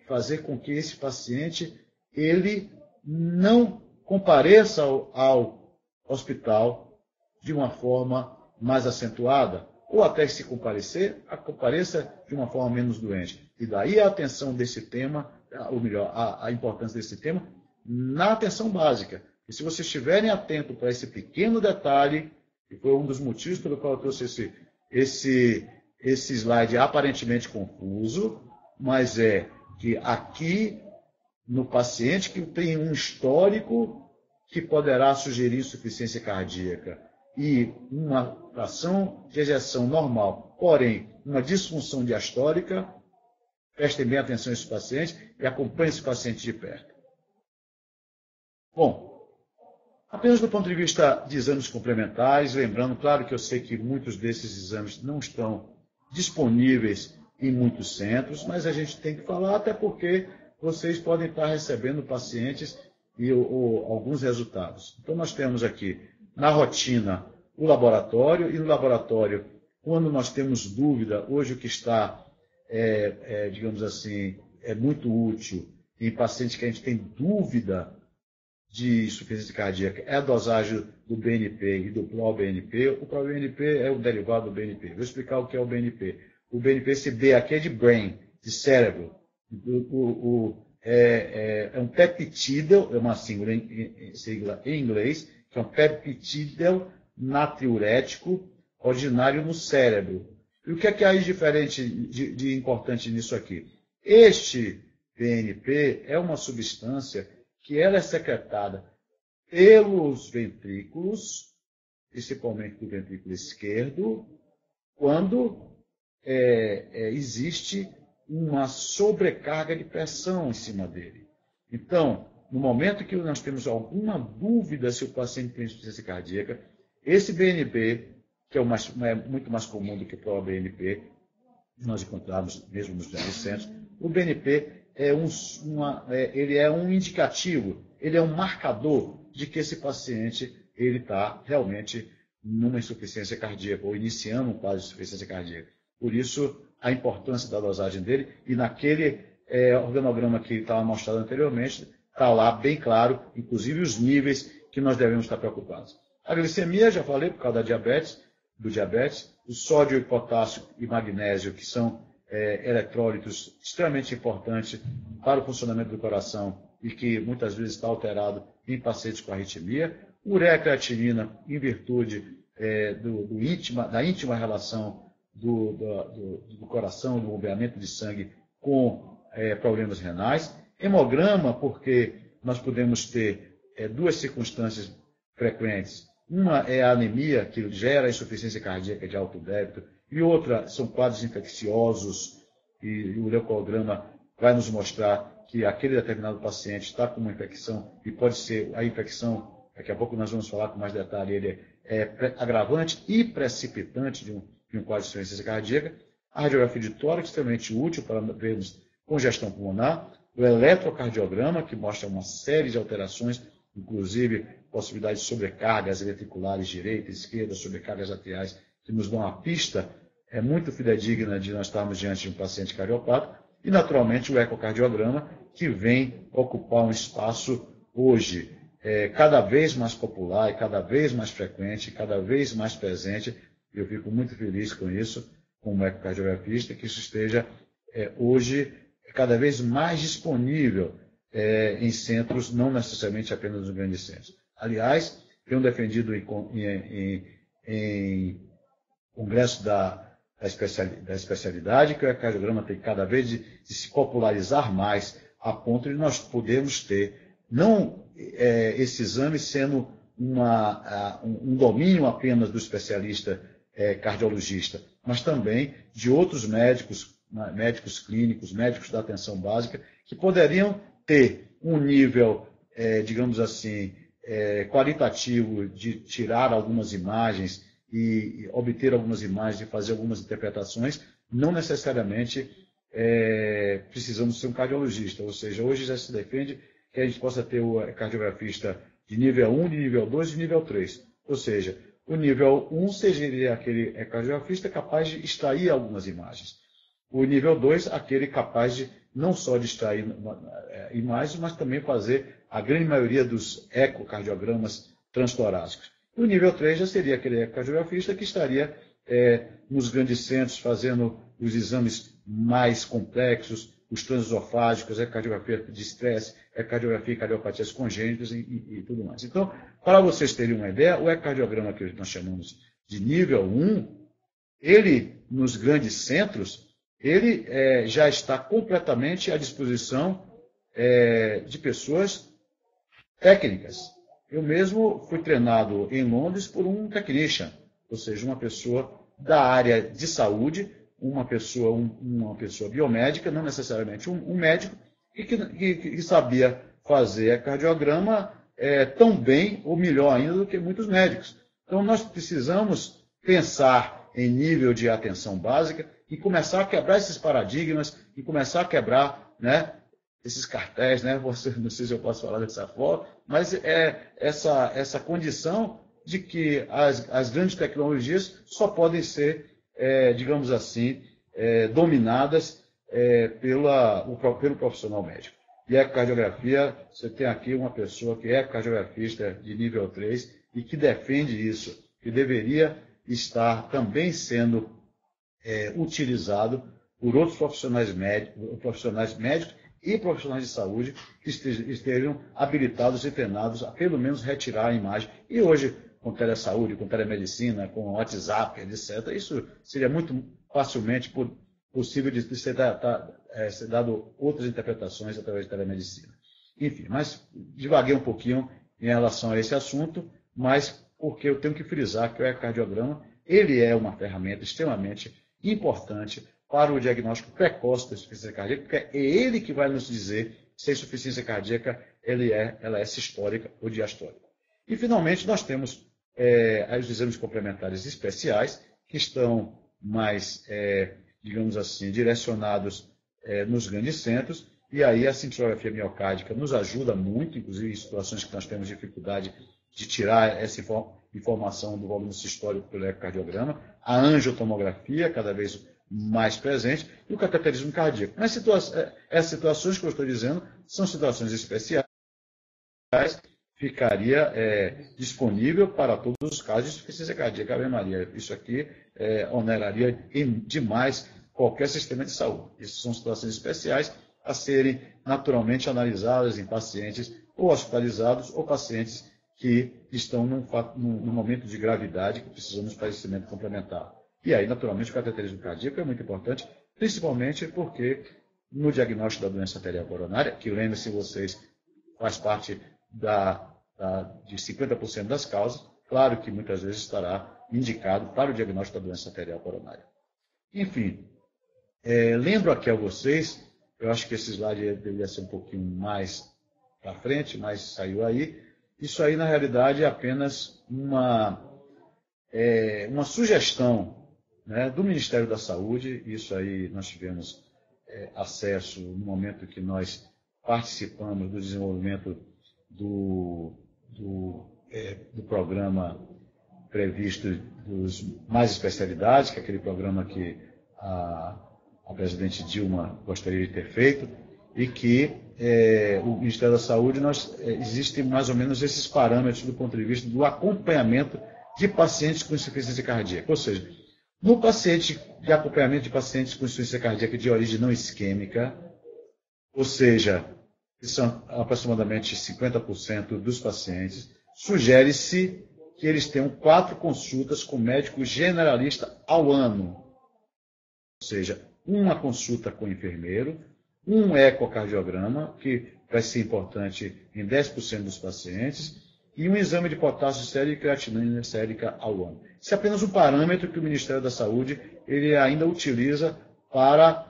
fazer com que esse paciente ele não compareça ao hospital de uma forma mais acentuada, ou até se comparecer, compareça de uma forma menos doente. E daí a atenção desse tema, ou melhor, a importância desse tema na atenção básica. E se vocês estiverem atentos para esse pequeno detalhe, que foi um dos motivos pelo qual eu trouxe esse slide aparentemente confuso, mas é que aqui, no paciente que tem um histórico que poderá sugerir insuficiência cardíaca e uma fração de ejeção normal, porém, uma disfunção diastólica, prestem bem atenção a esse paciente e acompanhem esse paciente de perto. Bom, apenas do ponto de vista de exames complementares, lembrando, claro que eu sei que muitos desses exames não estão disponíveis em muitos centros, mas a gente tem que falar, até porque vocês podem estar recebendo pacientes ou alguns resultados. Então, nós temos aqui, na rotina, o laboratório, e no laboratório, quando nós temos dúvida, hoje o que está, digamos assim, é muito útil em pacientes que a gente tem dúvida de insuficiência cardíaca, é a dosagem do BNP e do ProBNP. O ProBNP é o derivado do BNP. Vou explicar o que é o BNP. O BNP, esse B aqui é de brain, de cérebro. é um peptídeo, é uma sigla em inglês, que é um peptídeo natriurético originário no cérebro. E o que é que há de diferente, de importante nisso aqui? Este BNP é uma substância que ela é secretada pelos ventrículos, principalmente do ventrículo esquerdo, quando existe uma sobrecarga de pressão em cima dele. Então, no momento que nós temos alguma dúvida se o paciente tem insuficiência cardíaca, esse BNP, que é muito mais comum do que o pró-BNP, nós encontramos mesmo nos grandes centros, o BNP ele é um indicativo, ele é um marcador de que esse paciente ele está realmente numa insuficiência cardíaca, ou iniciando um quadro de insuficiência cardíaca. Por isso, a importância da dosagem dele, e naquele organograma que estava mostrado anteriormente, está lá bem claro, inclusive os níveis que nós devemos estar preocupados. A glicemia, já falei, por causa do diabetes, o sódio, e potássio e magnésio, que são eletrólitos extremamente importantes para o funcionamento do coração e que muitas vezes está alterado em pacientes com arritmia. Ureia e creatinina, em virtude da íntima relação do coração, do bombeamento de sangue com problemas renais. Hemograma, porque nós podemos ter duas circunstâncias frequentes. Uma é a anemia, que gera insuficiência cardíaca de alto débito, e outra são quadros infecciosos, e o leucograma vai nos mostrar que aquele determinado paciente está com uma infecção, e pode ser a infecção, daqui a pouco nós vamos falar com mais detalhe, ele é agravante e precipitante de um quadro de insuficiência cardíaca. A radiografia de tórax, extremamente útil para vermos congestão pulmonar. O eletrocardiograma, que mostra uma série de alterações, inclusive possibilidade de sobrecargas ventriculares direita e esquerda, sobrecargas atriais, que nos dão uma pista muito fidedigna de nós estarmos diante de um paciente cardiopata. E, naturalmente, o ecocardiograma, que vem ocupar um espaço hoje cada vez mais popular e cada vez mais frequente, cada vez mais presente. Eu fico muito feliz com isso, como ecocardiografista, que isso esteja hoje cada vez mais disponível em centros, não necessariamente apenas nos grandes centros. Aliás, tenho defendido em congresso da especialidade que o ecocardiograma tem cada vez de se popularizar mais, a ponto de nós podermos ter, não esse exame sendo um domínio apenas do especialista cardiologista, mas também de outros médicos clínicos, médicos da atenção básica, que poderiam ter um nível, digamos assim, qualitativo de tirar algumas imagens e obter algumas imagens e fazer algumas interpretações, não necessariamente precisamos ser um cardiologista. Ou seja, hoje já se defende que a gente possa ter o cardiografista de nível 1, de nível 2 e de nível 3. Ou seja, o nível 1 seria aquele cardiografista capaz de extrair algumas imagens. O nível 2, aquele capaz de não só de extrair imagens, mas também fazer a grande maioria dos ecocardiogramas transtorácicos. O nível 3 já seria aquele ecocardiografista que estaria nos grandes centros fazendo os exames mais complexos, os transesofágicos, ecocardiografia de estresse, ecocardiografia e cardiopatias congênitas e tudo mais. Então, para vocês terem uma ideia, o ecocardiograma que nós chamamos de nível 1, ele, nos grandes centros, ele já está completamente à disposição de pessoas técnicas. Eu mesmo fui treinado em Londres por um technician, ou seja, uma pessoa da área de saúde, uma pessoa biomédica, não necessariamente um médico, e que sabia fazer ecocardiograma tão bem ou melhor ainda do que muitos médicos. Então, nós precisamos pensar em nível de atenção básica e começar a quebrar esses paradigmas e começar a quebrar, né, esses cartéis, né? Não sei se eu posso falar dessa forma, mas essa condição de que as grandes tecnologias só podem ser, digamos assim, dominadas pelo profissional médico. E a ecocardiografia, você tem aqui uma pessoa que é cardiografista de nível 3 e que defende isso, que deveria estar também sendo utilizado por outros profissionais médicos e profissionais de saúde que estejam habilitados e treinados a pelo menos retirar a imagem. E hoje, com telesaúde, com telemedicina, com WhatsApp, etc., isso seria muito facilmente possível de ser dado outras interpretações através de telemedicina. Enfim, mas divaguei um pouquinho em relação a esse assunto, mas porque eu tenho que frisar que o ecocardiograma ele é uma ferramenta extremamente importante para o diagnóstico precoce da insuficiência cardíaca, porque é ele que vai nos dizer se a insuficiência cardíaca ela é sistólica ou diastólica. E, finalmente, nós temos os exames complementares especiais, que estão mais, digamos assim, direcionados nos grandes centros, e aí a cintilografia miocárdica nos ajuda muito, inclusive em situações que nós temos dificuldade de tirar essa informação do volume sistólico pelo ecocardiograma, a angiotomografia, cada vez mais presente, e o cateterismo cardíaco. Mas essas situações que eu estou dizendo são situações especiais, ficaria disponível para todos os casos de insuficiência cardíaca. Ave Maria, isso aqui oneraria demais qualquer sistema de saúde. Essas são situações especiais a serem naturalmente analisadas em pacientes ou hospitalizados ou pacientes que estão num momento de gravidade que precisam de um esclarecimento complementar. E aí, naturalmente, o cateterismo cardíaco é muito importante, principalmente porque no diagnóstico da doença arterial coronária, que lembre-se vocês, faz parte de 50% das causas, claro que muitas vezes estará indicado para o diagnóstico da doença arterial coronária. Enfim, lembro aqui a vocês, eu acho que esse slide deveria ser um pouquinho mais para frente, mas saiu aí. Isso aí, na realidade, é apenas uma sugestão, né, do Ministério da Saúde. Isso aí nós tivemos acesso no momento que nós participamos do desenvolvimento do programa previsto dos Mais Especialidades, que é aquele programa que a presidente Dilma gostaria de ter feito, e que o Ministério da Saúde, existem mais ou menos esses parâmetros do ponto de vista do acompanhamento de pacientes com insuficiência cardíaca. Ou seja, no paciente de acompanhamento de pacientes com insuficiência cardíaca de origem não isquêmica, ou seja, que são aproximadamente 50% dos pacientes, sugere-se que eles tenham 4 consultas com médico generalista ao ano. Ou seja, uma consulta com o enfermeiro, um ecocardiograma, que vai ser importante em 10% dos pacientes, e um exame de potássio sérico e creatinina sérica ao ano. Isso é apenas um parâmetro que o Ministério da Saúde ele ainda utiliza para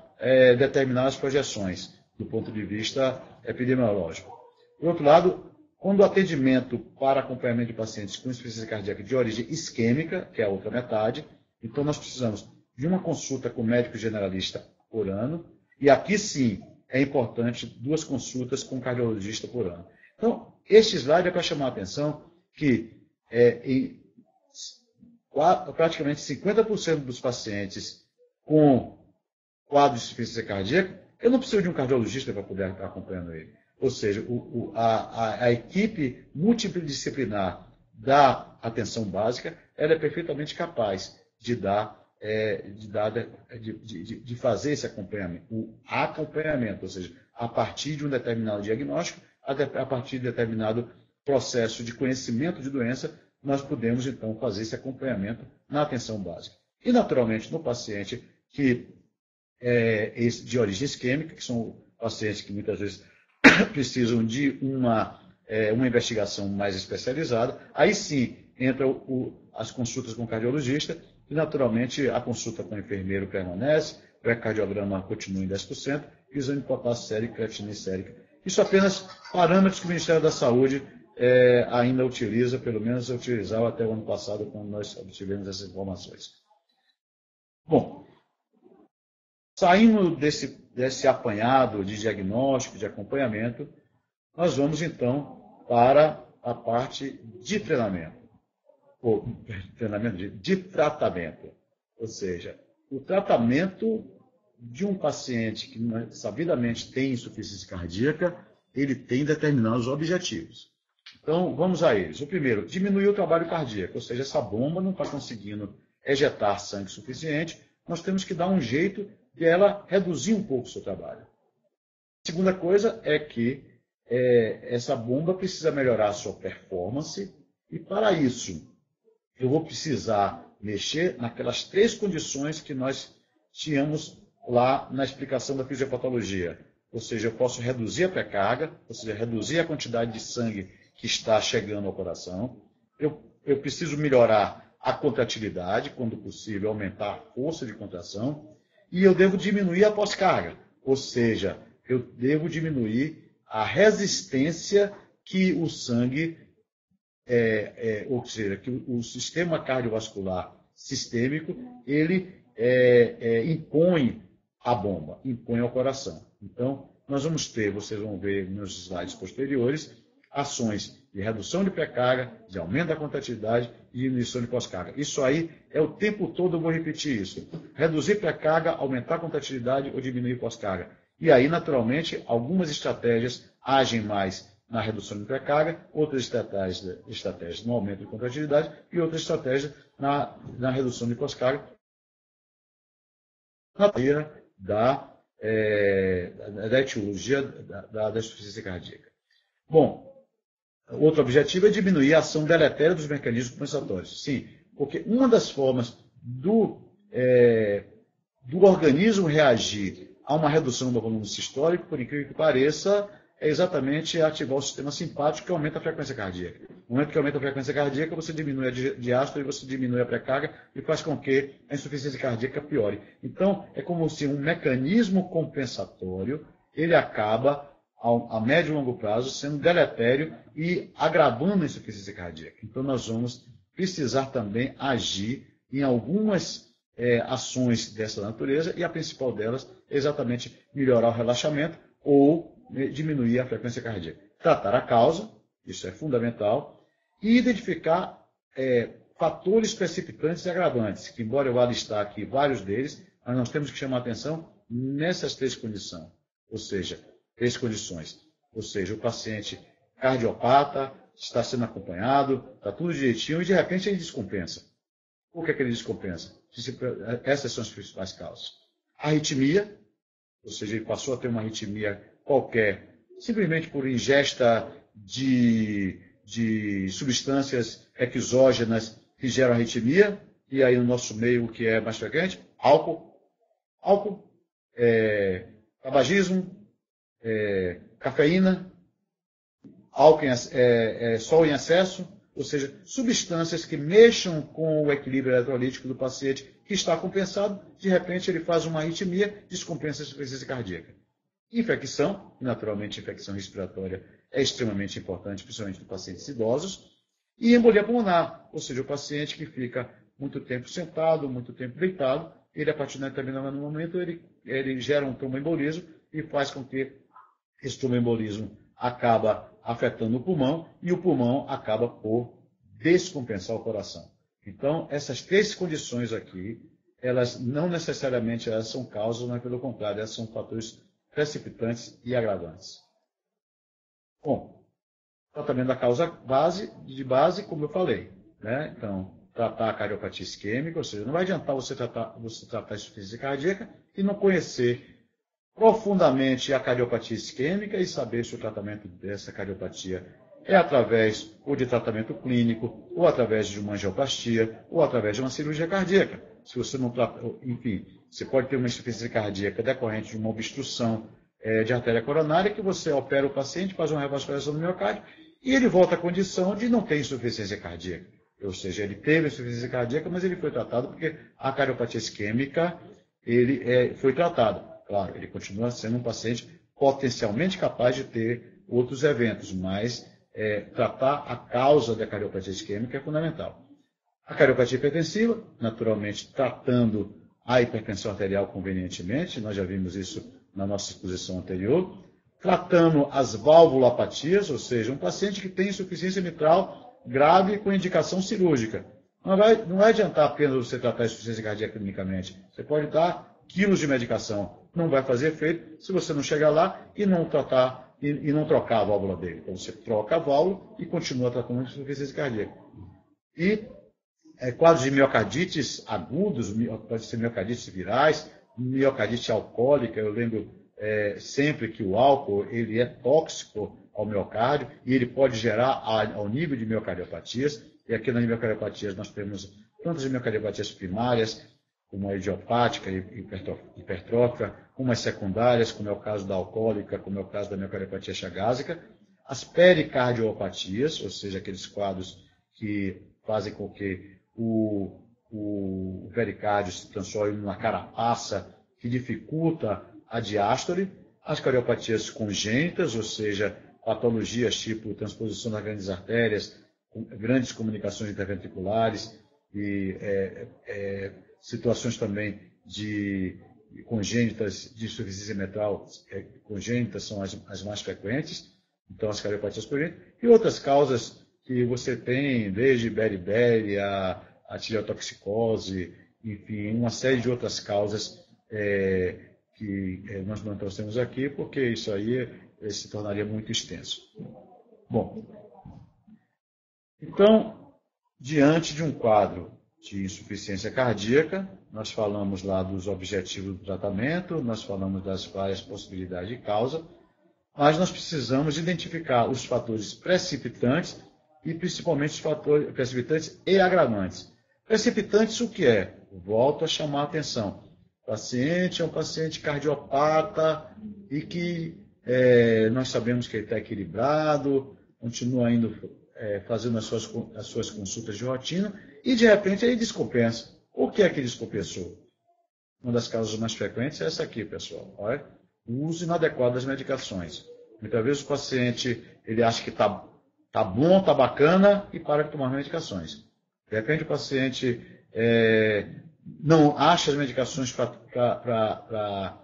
determinar as projeções, do ponto de vista epidemiológico. Por outro lado, quando o atendimento para acompanhamento de pacientes com insuficiência cardíaca de origem isquêmica, que é a outra metade, então nós precisamos de uma consulta com médico generalista por ano, e aqui sim é importante 2 consultas com cardiologista por ano. Então, este slide é para chamar a atenção que praticamente 50% dos pacientes com quadro de insuficiência cardíaca, eu não preciso de um cardiologista para poder estar acompanhando ele. Ou seja, a equipe multidisciplinar da atenção básica ela é perfeitamente capaz de fazer esse acompanhamento. O acompanhamento, ou seja, a partir de um determinado diagnóstico, a partir de determinado processo de conhecimento de doença, nós podemos, então, fazer esse acompanhamento na atenção básica. E, naturalmente, no paciente de origem isquêmica, que são pacientes que muitas vezes precisam de uma investigação mais especializada, aí sim entram as consultas com o cardiologista e, naturalmente, a consulta com o enfermeiro permanece, o ecocardiograma continua em 10%, e o exame de potássio sérico e creatinina sérica. Isso apenas parâmetros que o Ministério da Saúde ainda utiliza, pelo menos utilizava até o ano passado, quando nós obtivemos essas informações. Bom, saindo desse apanhado de diagnóstico, de acompanhamento, nós vamos então para a parte de treinamento, de tratamento. Ou seja, o tratamento de um paciente que sabidamente tem insuficiência cardíaca, ele tem determinados objetivos. Então, vamos a eles. O primeiro, diminuir o trabalho cardíaco, ou seja, essa bomba não está conseguindo ejetar sangue suficiente, nós temos que dar um jeito de ela reduzir um pouco o seu trabalho. segunda coisa é que essa bomba precisa melhorar a sua performance, e para isso eu vou precisar mexer naquelas 3 condições que nós tínhamos lá na explicação da fisiopatologia. Ou seja, eu posso reduzir a pré-carga, ou seja, reduzir a quantidade de sangue que está chegando ao coração. Eu preciso melhorar a contratilidade, quando possível, aumentar a força de contração. E eu devo diminuir a pós-carga, ou seja, eu devo diminuir a resistência que o sangue, ou seja, que o sistema cardiovascular sistêmico, ele impõe à bomba, impõe ao coração. Então, nós vamos ter, vocês vão ver nos slides posteriores, ações de redução de pré-carga, de aumento da contratilidade e diminuição de pós-carga. Isso aí é o tempo todo, eu vou repetir isso. Reduzir pré-carga, aumentar a contratilidade ou diminuir pós-carga. E aí, naturalmente, algumas estratégias agem mais na redução de pré-carga, outras estratégias no aumento de contratilidade e outras estratégias na redução de pós-carga, na maneira da etiologia da insuficiência cardíaca. Bom, outro objetivo é diminuir a ação deletéria dos mecanismos compensatórios. Sim, porque uma das formas do organismo reagir a uma redução do volume sistólico, por incrível que pareça, é exatamente ativar o sistema simpático, que aumenta a frequência cardíaca. No momento que aumenta a frequência cardíaca, você diminui a diástole, você diminui a pré-carga e faz com que a insuficiência cardíaca piore. Então, é como se um mecanismo compensatório, ele acaba, a médio e longo prazo, sendo deletério e agravando a insuficiência cardíaca. Então, nós vamos precisar também agir em algumas ações dessa natureza, e a principal delas é exatamente melhorar o relaxamento ou diminuir a frequência cardíaca. Tratar a causa, isso é fundamental, e identificar fatores precipitantes e agravantes, que embora eu vá listar aqui vários deles, mas nós temos que chamar a atenção nessas 3 condições. Ou seja, 3 condições. Ou seja, o paciente cardiopata, está sendo acompanhado, está tudo direitinho, e de repente ele descompensa. Por que ele descompensa? Essas são as principais causas. Arritmia, ou seja, ele passou a ter uma arritmia qualquer, simplesmente por ingesta de substâncias exógenas que geram arritmia, e aí no nosso meio o que é mais frequente? Álcool, tabagismo, cafeína, sol em excesso, ou seja, substâncias que mexam com o equilíbrio eletrolítico do paciente que está compensado, de repente ele faz uma arritmia, descompensa a insuficiência cardíaca. Infecção, naturalmente infecção respiratória é extremamente importante, principalmente em pacientes idosos, e embolia pulmonar, ou seja, o paciente que fica muito tempo sentado, muito tempo deitado, ele a partir de determinado momento ele gera um tromboembolismo e faz com que esse tromboembolismo acaba afetando o pulmão e o pulmão acaba por descompensar o coração. Então, essas 3 condições aqui, elas não necessariamente são causas, mas pelo contrário, elas são fatores precipitantes e agravantes. Bom, tratamento da causa de base, como eu falei, né? Então, tratar a cardiopatia isquêmica, ou seja, não vai adiantar você tratar a insuficiência cardíaca e não conhecer profundamente a cardiopatia isquêmica e saber se o tratamento dessa cardiopatia é através ou de tratamento clínico, ou através de uma angioplastia, ou através de uma cirurgia cardíaca. Se você não trata, enfim, você pode ter uma insuficiência cardíaca decorrente de uma obstrução de artéria coronária, que você opera o paciente, faz uma revascularização do miocárdio, e ele volta à condição de não ter insuficiência cardíaca. Ou seja, ele teve insuficiência cardíaca, mas ele foi tratado porque a cardiopatia isquêmica foi tratada. Claro, ele continua sendo um paciente potencialmente capaz de ter outros eventos, mas tratar a causa da cardiopatia isquêmica é fundamental. A cardiopatia hipertensiva, naturalmente, tratando a hipertensão arterial convenientemente, nós já vimos isso na nossa exposição anterior. Tratando as valvulopatias, ou seja, um paciente que tem insuficiência mitral grave com indicação cirúrgica. Não vai adiantar apenas você tratar a insuficiência cardíaca clinicamente. Você pode dar quilos de medicação. Não vai fazer efeito se você não chegar lá e não tratar e não trocar a válvula dele. Então você troca a válvula e continua tratando a insuficiência cardíaca. E quadros de miocardites agudos, pode ser miocardites virais, miocardite alcoólica. Eu lembro sempre que o álcool ele é tóxico ao miocárdio e ele pode gerar ao nível de miocardiopatias. E aqui nas miocardiopatias nós temos tantas miocardiopatias primárias, como a idiopática, hipertrófica, como as secundárias, como é o caso da alcoólica, como é o caso da miocardiopatia chagásica, as pericardiopatias, ou seja, aqueles quadros que fazem com que o pericárdio se transforme numa carapaça que dificulta a diástole, as cardiopatias congênitas, ou seja, patologias tipo transposição das grandes artérias, grandes comunicações interventriculares e situações também de congênitas de insuficiência mitral congênitas são as mais frequentes, então as cardiopatias congênitas, e outras causas que você tem, desde beriberi, a tireotoxicose, enfim, uma série de outras causas que nós não trouxemos aqui, porque isso aí se tornaria muito extenso. Bom, então, diante de um quadro de insuficiência cardíaca, nós falamos lá dos objetivos do tratamento, nós falamos das várias possibilidades de causa, mas nós precisamos identificar os fatores precipitantes e principalmente os fatores precipitantes e agravantes. Precipitantes o que é? Volto a chamar a atenção. O paciente é um paciente cardiopata e que nós sabemos que ele está equilibrado, continua indo fazendo as suas consultas de rotina e de repente ele descompensa. O que é que descompensou? Uma das causas mais frequentes é essa aqui, pessoal. Olha, o uso inadequado das medicações. Muitas vezes o paciente ele acha que está bom, está bacana e para de tomar medicações. De repente o paciente não acha as medicações para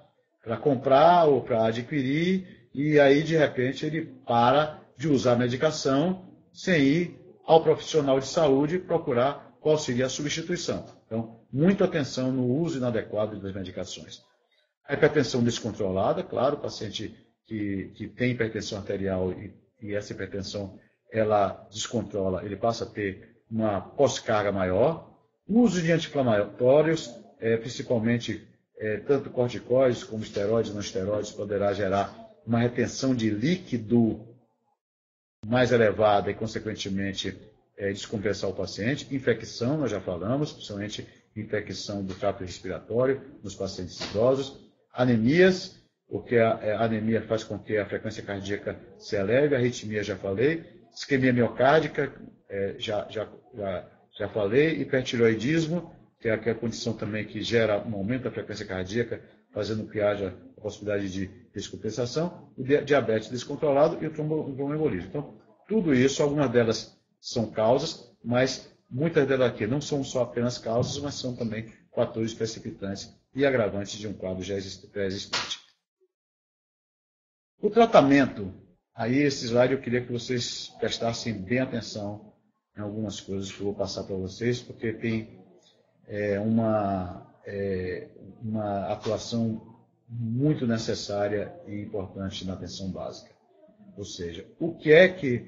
comprar ou para adquirir e aí de repente ele para de usar a medicação sem ir ao profissional de saúde procurar qual seria a substituição. Então, muita atenção no uso inadequado das medicações. A hipertensão descontrolada, claro, o paciente que tem hipertensão arterial e essa hipertensão ela descontrola, ele passa a ter uma pós-carga maior. O uso de anti-inflamatórios, principalmente tanto corticoides como esteroides e não esteroides, poderá gerar uma retenção de líquido mais elevada e, consequentemente, descompensar o paciente. Infecção, nós já falamos, principalmente infecção do trato respiratório nos pacientes idosos. Anemias, porque a anemia faz com que a frequência cardíaca se eleve, a arritmia já falei. Isquemia miocárdica, já falei. Hipertireoidismo, que é aquela condição também que gera um aumento da frequência cardíaca, fazendo que haja a possibilidade de descompensação, o diabetes descontrolado e o tromboembolismo. Então, tudo isso, algumas delas são causas, mas muitas delas aqui não são só apenas causas, mas são também fatores precipitantes e agravantes de um quadro já pré-existente. O tratamento, aí esse slide eu queria que vocês prestassem bem atenção em algumas coisas que eu vou passar para vocês, porque tem uma atuação muito necessária e importante na atenção básica. Ou seja, o que é que,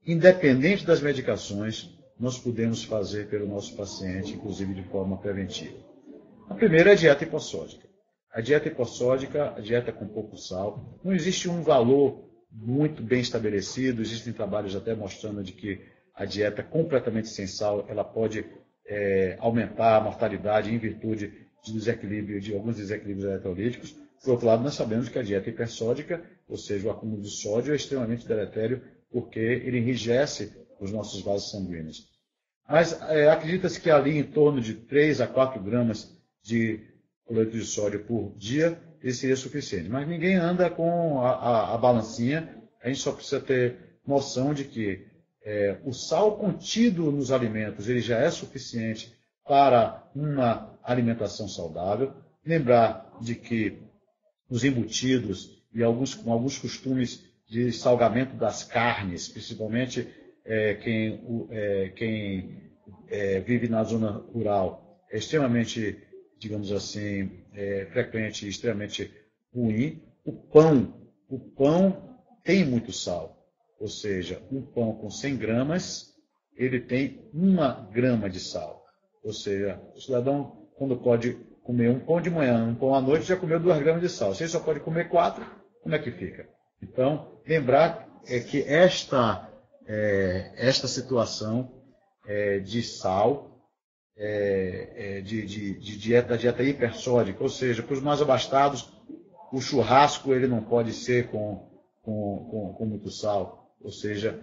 independente das medicações, nós podemos fazer pelo nosso paciente, inclusive de forma preventiva. A primeira é a dieta hipossódica. A dieta hipossódica, a dieta com pouco sal, não existe um valor muito bem estabelecido, existem trabalhos até mostrando de que a dieta completamente sem sal, ela pode aumentar a mortalidade em virtude de alguns desequilíbrios eletrolíticos. Por outro lado, nós sabemos que a dieta hipersódica, ou seja, o acúmulo de sódio, é extremamente deletério porque ele enrijece os nossos vasos sanguíneos. Mas acredita-se que ali em torno de 3 a 4 gramas de cloreto de sódio por dia, isso seria suficiente. Mas ninguém anda com a balancinha, a gente só precisa ter noção de que o sal contido nos alimentos ele já é suficiente para uma alimentação saudável. Lembrar de que os embutidos e alguns costumes de salgamento das carnes, principalmente quem vive na zona rural, é extremamente, digamos assim, frequente e extremamente ruim. O pão tem muito sal, ou seja, um pão com 100 gramas, ele tem 1 grama de sal. Ou seja, o cidadão, quando pode comer um pão de manhã, um pão à noite, já comeu 2 gramas de sal. Se ele só pode comer 4, como é que fica? Então, lembrar que esta situação de sal, da dieta hipersódica, ou seja, para os mais abastados, o churrasco ele não pode ser com muito sal, ou seja,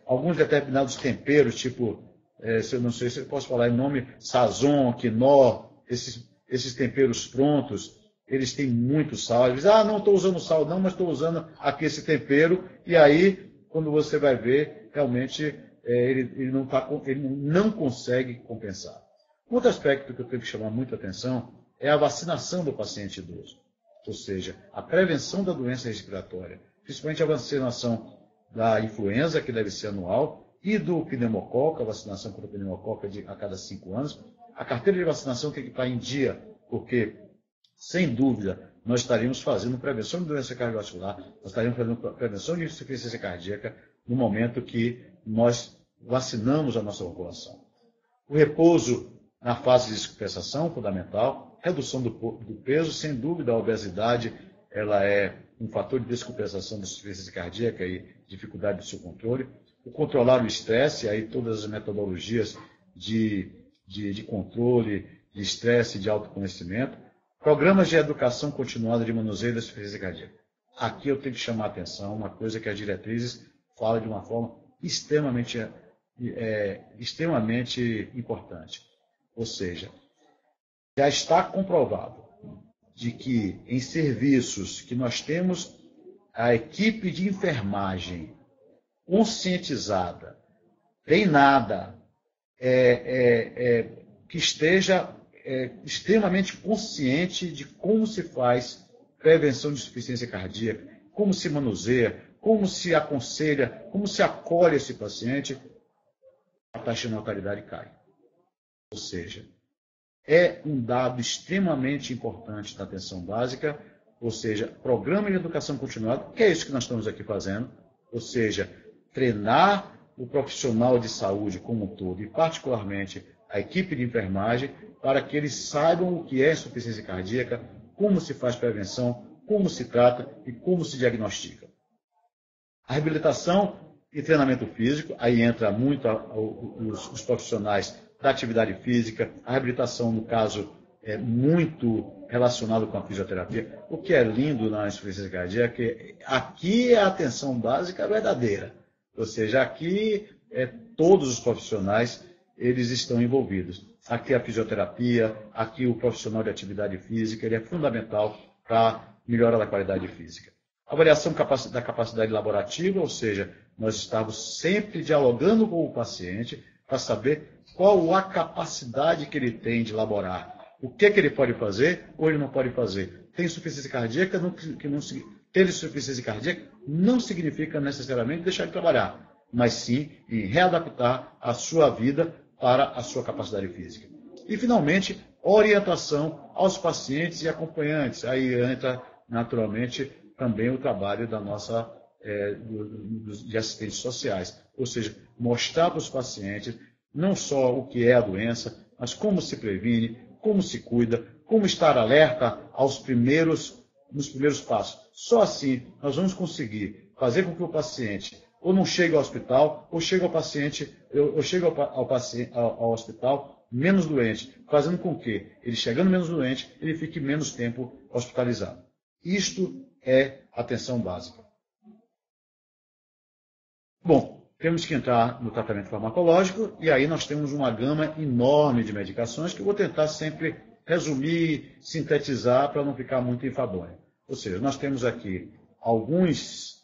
alguns determinados temperos, tipo, eu não sei se eu posso falar em nome, sazon, quinó, esses temperos prontos, eles têm muito sal. Eles dizem, não estou usando sal, não, mas estou usando aqui esse tempero. E aí, quando você vai ver, realmente ele não consegue compensar. Outro aspecto que eu tenho que chamar muita atenção é a vacinação do paciente idoso. Ou seja, a prevenção da doença respiratória, principalmente a vacinação da influenza, que deve ser anual, e do pneumococo, a vacinação contra o pneumococo a cada 5 anos. A carteira de vacinação tem que estar em dia, porque, sem dúvida, nós estaríamos fazendo prevenção de doença cardiovascular, nós estaríamos fazendo prevenção de insuficiência cardíaca no momento que nós vacinamos a nossa população. O repouso na fase de descompensação, fundamental. Redução do peso, sem dúvida, a obesidade ela é um fator de descompensação da insuficiência cardíaca e dificuldade do seu controle. O controlar o estresse, aí todas as metodologias de controle de estresse e de autoconhecimento. Programas de educação continuada de manuseio da insuficiência cardíaca. Aqui eu tenho que chamar a atenção, uma coisa que as diretrizes falam de uma forma extremamente importante. Ou seja, já está comprovado de que em serviços que nós temos a equipe de enfermagem conscientizada, treinada, que esteja extremamente consciente de como se faz prevenção de insuficiência cardíaca, como se manuseia, como se aconselha, como se acolhe esse paciente, a taxa de mortalidade cai. Ou seja, é um dado extremamente importante da atenção básica, ou seja, programa de educação continuada, que é isso que nós estamos aqui fazendo, ou seja, treinar o profissional de saúde como um todo, e particularmente a equipe de enfermagem, para que eles saibam o que é insuficiência cardíaca, como se faz prevenção, como se trata e como se diagnostica. A reabilitação e treinamento físico, aí entra muito os profissionais da atividade física, a reabilitação, no caso, é muito relacionado com a fisioterapia. O que é lindo na insuficiência cardíaca é que aqui é a atenção básica verdadeira. Ou seja, aqui todos os profissionais eles estão envolvidos. Aqui a fisioterapia, aqui o profissional de atividade física, ele é fundamental para melhorar a qualidade física. Avaliação da capacidade laborativa, ou seja, nós estamos sempre dialogando com o paciente para saber qual a capacidade que ele tem de elaborar. O que ele pode fazer ou ele não pode fazer. Tem insuficiência cardíaca, ter insuficiência cardíaca não significa necessariamente deixar de trabalhar, mas sim em readaptar a sua vida para a sua capacidade física. E, finalmente, orientação aos pacientes e acompanhantes. Aí entra, naturalmente, também o trabalho da nossa de assistentes sociais. Ou seja, mostrar para os pacientes não só o que é a doença, mas como se previne, como se cuida, como estar alerta nos primeiros passos. Só assim nós vamos conseguir fazer com que o paciente ou não chegue ao hospital, ou chegue ao hospital menos doente, fazendo com que ele, chegando menos doente, ele fique menos tempo hospitalizado. Isto é atenção básica. Bom, temos que entrar no tratamento farmacológico, e aí nós temos uma gama enorme de medicações que eu vou tentar sempre resumir, sintetizar, para não ficar muito enfadonho. Ou seja, nós temos aqui algumas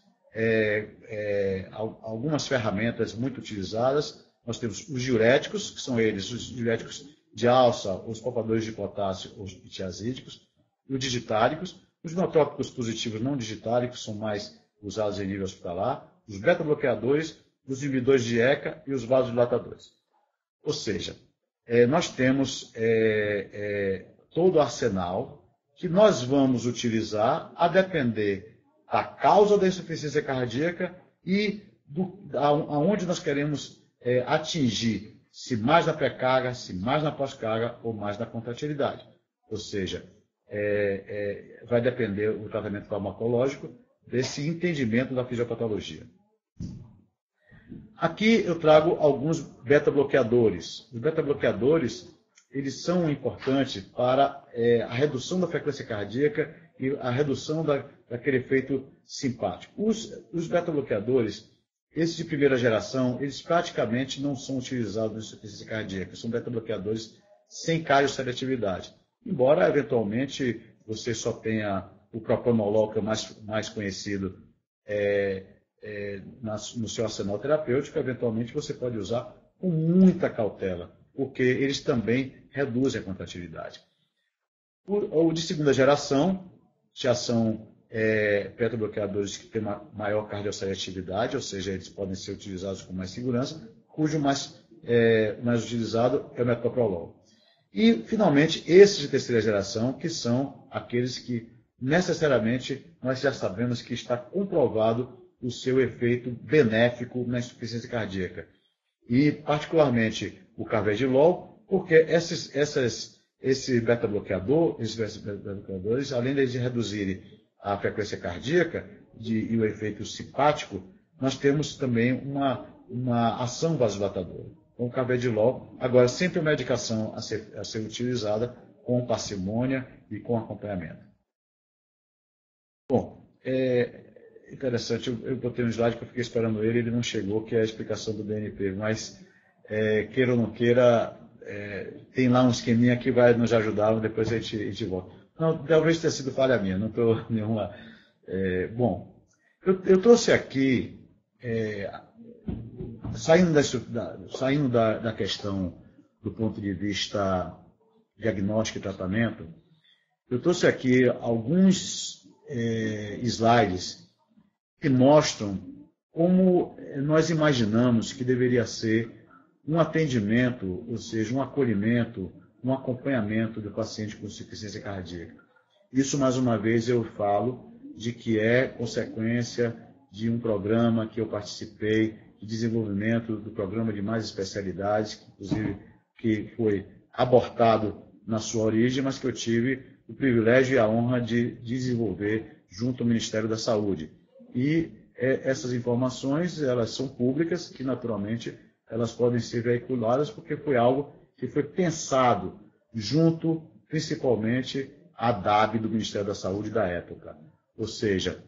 ferramentas muito utilizadas. Nós temos os diuréticos, que são os diuréticos de alça, os poupadores de potássio, os tiazídicos, e os digitáricos. Os nootrópicos positivos não digitálicos são mais usados em nível hospitalar. Os beta-bloqueadores, os inibidores de ECA e os vasodilatadores. Ou seja, nós temos todo o arsenal que nós vamos utilizar a depender da causa da insuficiência cardíaca e aonde nós queremos atingir, se mais na pré-carga, se mais na pós-carga ou mais na contratilidade. Ou seja, vai depender o tratamento farmacológico desse entendimento da fisiopatologia. Aqui eu trago alguns beta-bloqueadores. Os beta-bloqueadores, eles são importantes para a redução da frequência cardíaca e a redução daquele efeito simpático. Os beta-bloqueadores, esses de primeira geração, eles praticamente não são utilizados na insuficiência cardíaca. São beta-bloqueadores sem cardioseletividade. Embora, eventualmente, você só tenha o propranolol, que é o mais conhecido, no seu arsenal terapêutico, eventualmente você pode usar com muita cautela, porque eles também reduzem a contratilidade. O de segunda geração já são beta-bloqueadores que têm uma maior cardioseletividade, ou seja, eles podem ser utilizados com mais segurança, cujo mais utilizado é o metoprolol. E, finalmente, esses de terceira geração, que são aqueles que necessariamente nós já sabemos que está comprovado o seu efeito benéfico na insuficiência cardíaca. E, particularmente, o carvedilol, porque esses beta-bloqueadores, além de reduzirem a frequência cardíaca e o efeito simpático, nós temos também uma ação vasodilatadora. Então, o carvedilol, agora, sempre uma medicação a ser utilizada com parcimônia e com acompanhamento. Bom, interessante, eu botei um slide que eu fiquei esperando ele não chegou, que é a explicação do BNP, mas queira ou não queira, tem lá um esqueminha que vai nos ajudar, depois a gente volta. Não, talvez tenha sido falha minha, não estou nenhuma... bom, eu trouxe aqui, saindo da questão do ponto de vista diagnóstico e tratamento, eu trouxe aqui alguns slides que mostram como nós imaginamos que deveria ser um atendimento, ou seja, um acolhimento, um acompanhamento do paciente com insuficiência cardíaca. Isso, mais uma vez, eu falo de que é consequência de um programa que eu participei, de desenvolvimento do programa de mais especialidades, que, inclusive, que foi abortado na sua origem, mas que eu tive o privilégio e a honra de desenvolver junto ao Ministério da Saúde. E essas informações, elas são públicas e, naturalmente, elas podem ser veiculadas porque foi algo que foi pensado junto, principalmente, à DAB do Ministério da Saúde da época. Ou seja,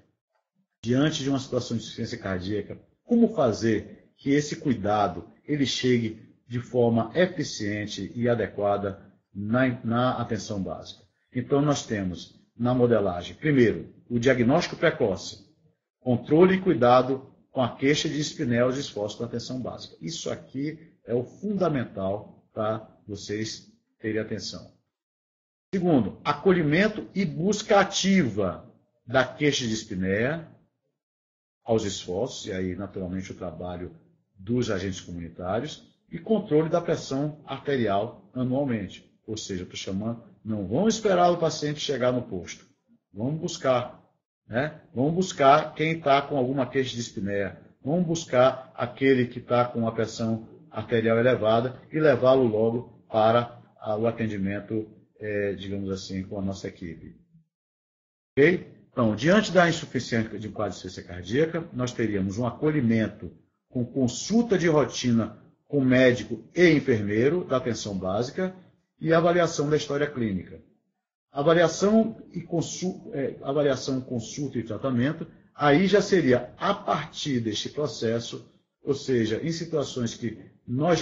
diante de uma situação de insuficiência cardíaca, como fazer que esse cuidado ele chegue de forma eficiente e adequada na atenção básica? Então, nós temos na modelagem, primeiro, o diagnóstico precoce, controle e cuidado com a queixa de dispneia aos esforços da atenção básica. Isso aqui é o fundamental para vocês terem atenção. Segundo, acolhimento e busca ativa da queixa de dispneia aos esforços, e aí, naturalmente, o trabalho dos agentes comunitários, e controle da pressão arterial anualmente. Ou seja, estou chamando, não vamos esperar o paciente chegar no posto. Vamos buscar, né? Vamos buscar quem está com alguma queixa de dispneia. Vamos buscar aquele que está com a pressão arterial elevada e levá-lo logo para o atendimento, digamos assim, com a nossa equipe. Ok? Então, diante da insuficiência de quadro de insuficiência cardíaca, nós teríamos um acolhimento com consulta de rotina com médico e enfermeiro da atenção básica e avaliação da história clínica. Avaliação, consulta e tratamento, aí já seria a partir deste processo, ou seja, em situações que nós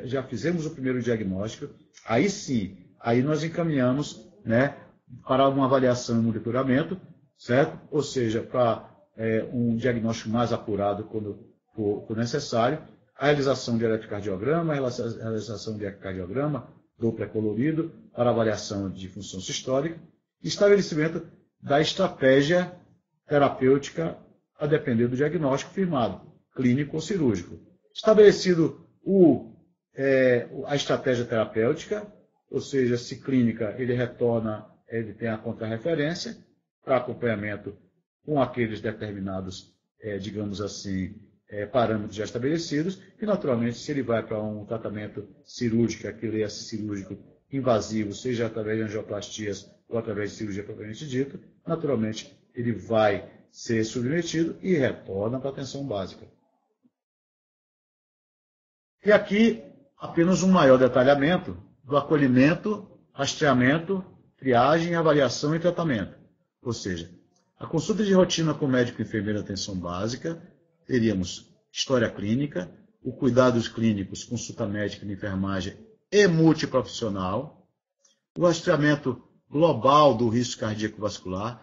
já fizemos o primeiro diagnóstico, aí sim, aí nós encaminhamos, né, para uma avaliação e monitoramento, certo? Ou seja, para um diagnóstico mais apurado quando for necessário, a realização de eletrocardiograma, a realização de ecocardiograma, Doppler colorido, para avaliação de função sistólica, e estabelecimento da estratégia terapêutica a depender do diagnóstico firmado, clínico ou cirúrgico. Estabelecido a estratégia terapêutica, ou seja, se clínica, ele tem a contrarreferência para acompanhamento com aqueles determinados, digamos assim, parâmetros já estabelecidos, e naturalmente se ele vai para um tratamento cirúrgico, aquele cirúrgico invasivo, seja através de angioplastias ou através de cirurgia propriamente dita, naturalmente ele vai ser submetido e retorna para a atenção básica. E aqui apenas um maior detalhamento do acolhimento, rastreamento, triagem, avaliação e tratamento. Ou seja, a consulta de rotina com médico e enfermeiro de atenção básica, teríamos história clínica, o cuidados clínicos, consulta médica de enfermagem e multiprofissional, o rastreamento global do risco cardiovascular,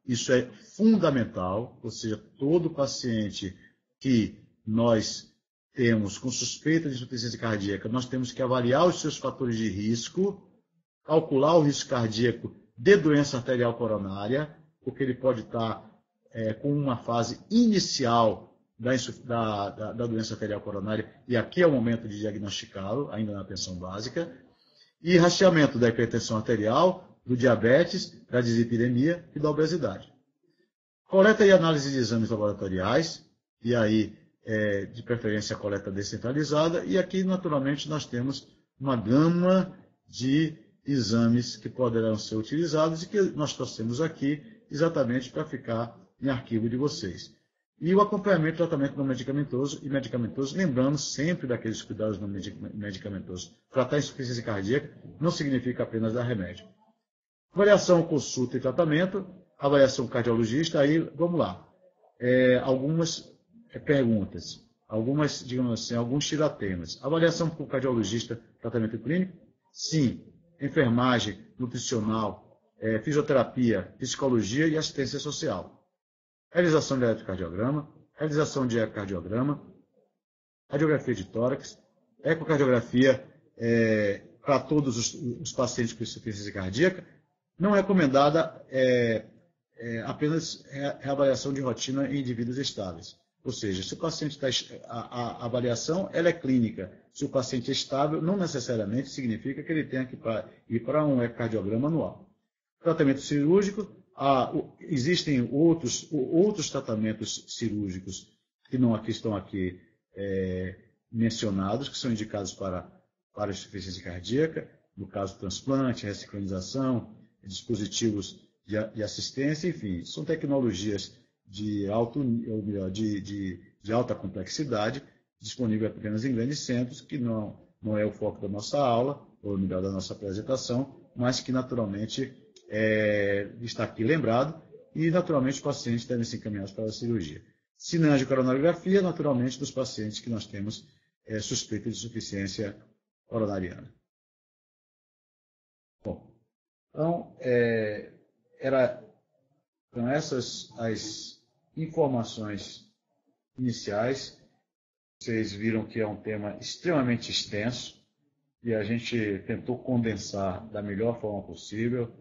isso é fundamental, ou seja, todo paciente que nós temos com suspeita de insuficiência cardíaca, nós temos que avaliar os seus fatores de risco, calcular o risco cardíaco de doença arterial coronária, porque ele pode estar com uma fase inicial da doença arterial coronária, e aqui é o momento de diagnosticá-lo, ainda na atenção básica, e rastreamento da hipertensão arterial, do diabetes, da dislipidemia e da obesidade. Coleta e análise de exames laboratoriais, e aí, de preferência, a coleta descentralizada, e aqui, naturalmente, nós temos uma gama de exames que poderão ser utilizados e que nós trouxemos aqui exatamente para ficar em arquivo de vocês. E o acompanhamento e tratamento não medicamentoso e medicamentoso, lembrando sempre daqueles cuidados não medicamentosos. Tratar insuficiência cardíaca não significa apenas dar remédio. Avaliação, consulta e tratamento, avaliação cardiologista, aí vamos lá. Algumas perguntas, algumas, digamos assim, alguns tiratemas. Avaliação com cardiologista, tratamento clínico? Sim. Enfermagem, nutricional, fisioterapia, psicologia e assistência social. Realização de eletrocardiograma, realização de ecocardiograma, radiografia de tórax, ecocardiografia para todos os pacientes com insuficiência cardíaca. Não é recomendada apenas reavaliação de rotina em indivíduos estáveis. Ou seja, se o paciente a avaliação ela é clínica. Se o paciente é estável, não necessariamente significa que ele tenha que ir para um ecocardiograma anual. Tratamento cirúrgico, existem outros tratamentos cirúrgicos que não estão aqui mencionados, que são indicados para insuficiência cardíaca, no caso transplante, ressiclinização, dispositivos de assistência, enfim, são tecnologias de alta complexidade, disponível apenas em grandes centros, que não é o foco da nossa aula, ou melhor, da nossa apresentação, mas que naturalmente está aqui lembrado, e naturalmente os pacientes devem ser encaminhados para a cirurgia. Sinangiocoronariografia, naturalmente, dos pacientes que nós temos suspeita de insuficiência coronariana. Bom, então, eram essas as informações iniciais. Vocês viram que é um tema extremamente extenso e a gente tentou condensar da melhor forma possível.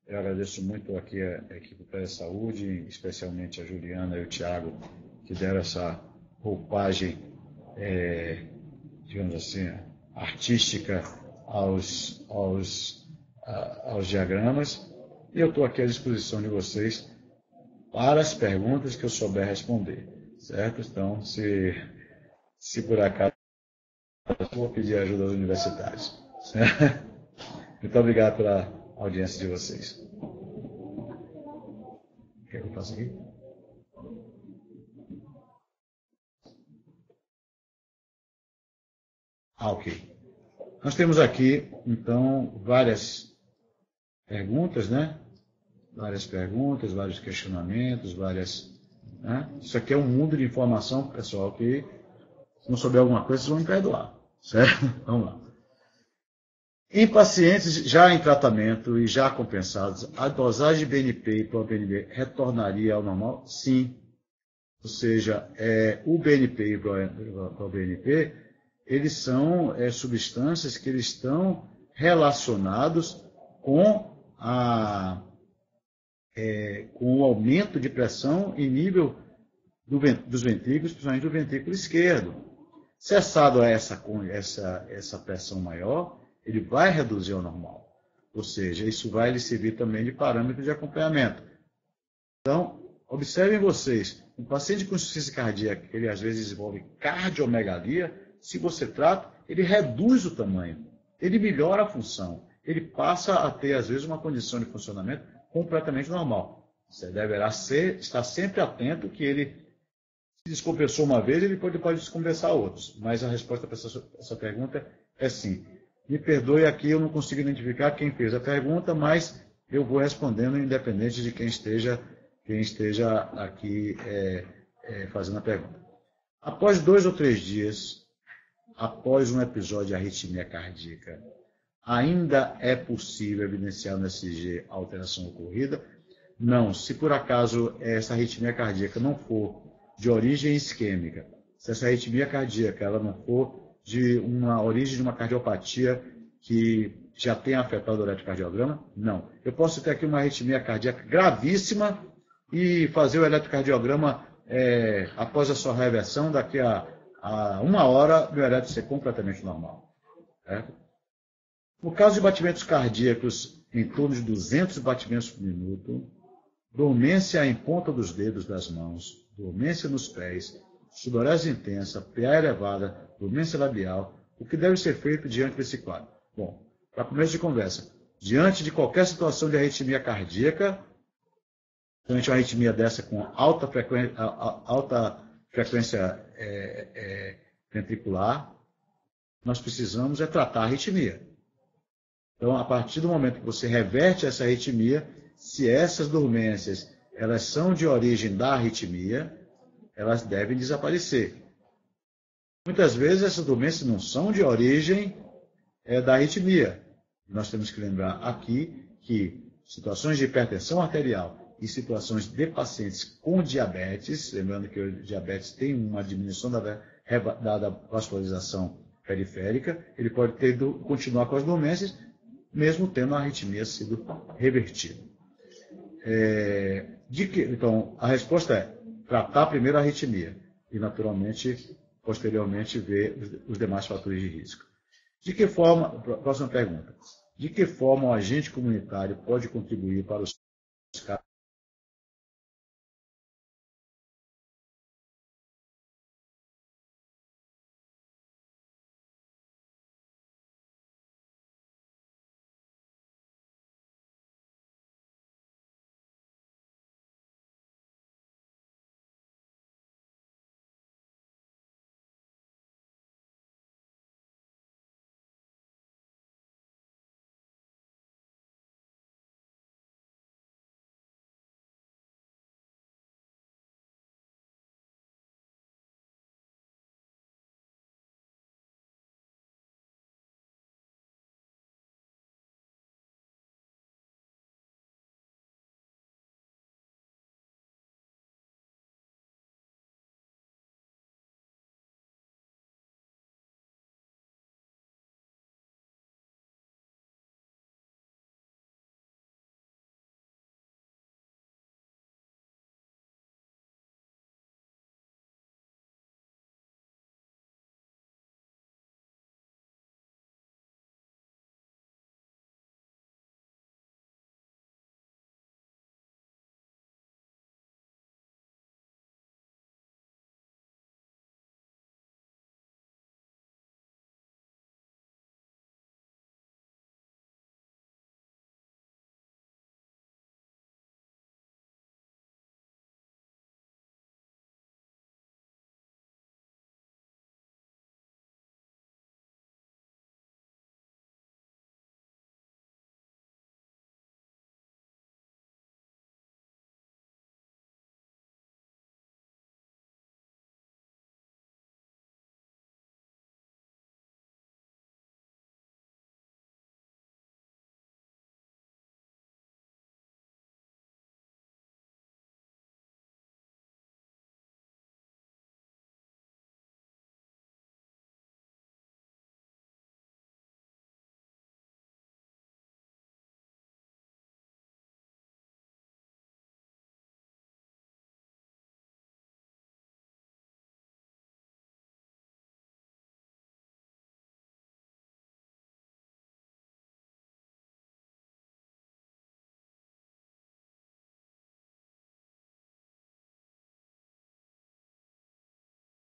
Eu agradeço muito aqui a equipe da Saúde, especialmente a Juliana e o Tiago, que deram essa roupagem, digamos assim, artística aos diagramas. E eu estou aqui à disposição de vocês para as perguntas que eu souber responder, certo? Então, se por acaso, eu vou pedir ajuda aos universitários. Certo? Muito obrigado pela audiência de vocês. Quer que eu faça aqui? Ok. Nós temos aqui, então, várias perguntas, né? Várias perguntas, vários questionamentos, né? Isso aqui é um mundo de informação, pessoal, que se não souber alguma coisa, vocês vão me perdoar. Certo? Vamos lá. Em pacientes já em tratamento e já compensados, a dosagem de BNP e proBNP retornaria ao normal? Sim. Ou seja, o BNP e o proBNP, eles são substâncias que eles estão relacionados com o aumento de pressão em nível dos ventrículos, principalmente do ventrículo esquerdo. Cessado essa pressão maior, ele vai reduzir ao normal. Ou seja, isso vai lhe servir também de parâmetro de acompanhamento. Então, Observem vocês, um paciente com insuficiência cardíaca, ele às vezes desenvolve cardiomegalia, se você trata, ele reduz o tamanho, ele melhora a função, ele passa a ter, às vezes, uma condição de funcionamento completamente normal. Você deverá estar sempre atento que ele se descompensou uma vez, ele pode descompensar outros. Mas a resposta para essa pergunta é sim. Me perdoe aqui, eu não consigo identificar quem fez a pergunta, mas eu vou respondendo independente de quem esteja aqui fazendo a pergunta. Após 2 ou 3 dias, após um episódio de arritmia cardíaca, ainda é possível evidenciar no ECG a alteração ocorrida? Não. Se por acaso essa arritmia cardíaca não for de origem isquêmica, se essa arritmia cardíaca ela não for de uma origem de uma cardiopatia que já tenha afetado o eletrocardiograma, não. Eu posso ter aqui uma arritmia cardíaca gravíssima e fazer o eletrocardiograma após a sua reversão, daqui a 1 hora, meu eletro ser completamente normal. Certo? No caso de batimentos cardíacos em torno de 200 batimentos por minuto, dormência em ponta dos dedos das mãos, dormência nos pés, sudorese intensa, PA elevada, dormência labial, o que deve ser feito diante desse quadro? Bom, para começo de conversa, diante de qualquer situação de arritmia cardíaca, durante uma arritmia dessa com alta frequência ventricular, nós precisamos tratar a arritmia. Então, a partir do momento que você reverte essa arritmia, se essas dormências elas são de origem da arritmia, elas devem desaparecer. Muitas vezes essas dormências não são de origem da arritmia. Nós temos que lembrar aqui que situações de hipertensão arterial e situações de pacientes com diabetes, lembrando que o diabetes tem uma diminuição da vascularização periférica, ele pode continuar com as dormências, mesmo tendo a arritmia sido revertida. Então, a resposta é tratar primeiro a arritmia e, naturalmente, posteriormente, ver os demais fatores de risco. De que forma, próxima pergunta, de que forma o agente comunitário pode contribuir para os casos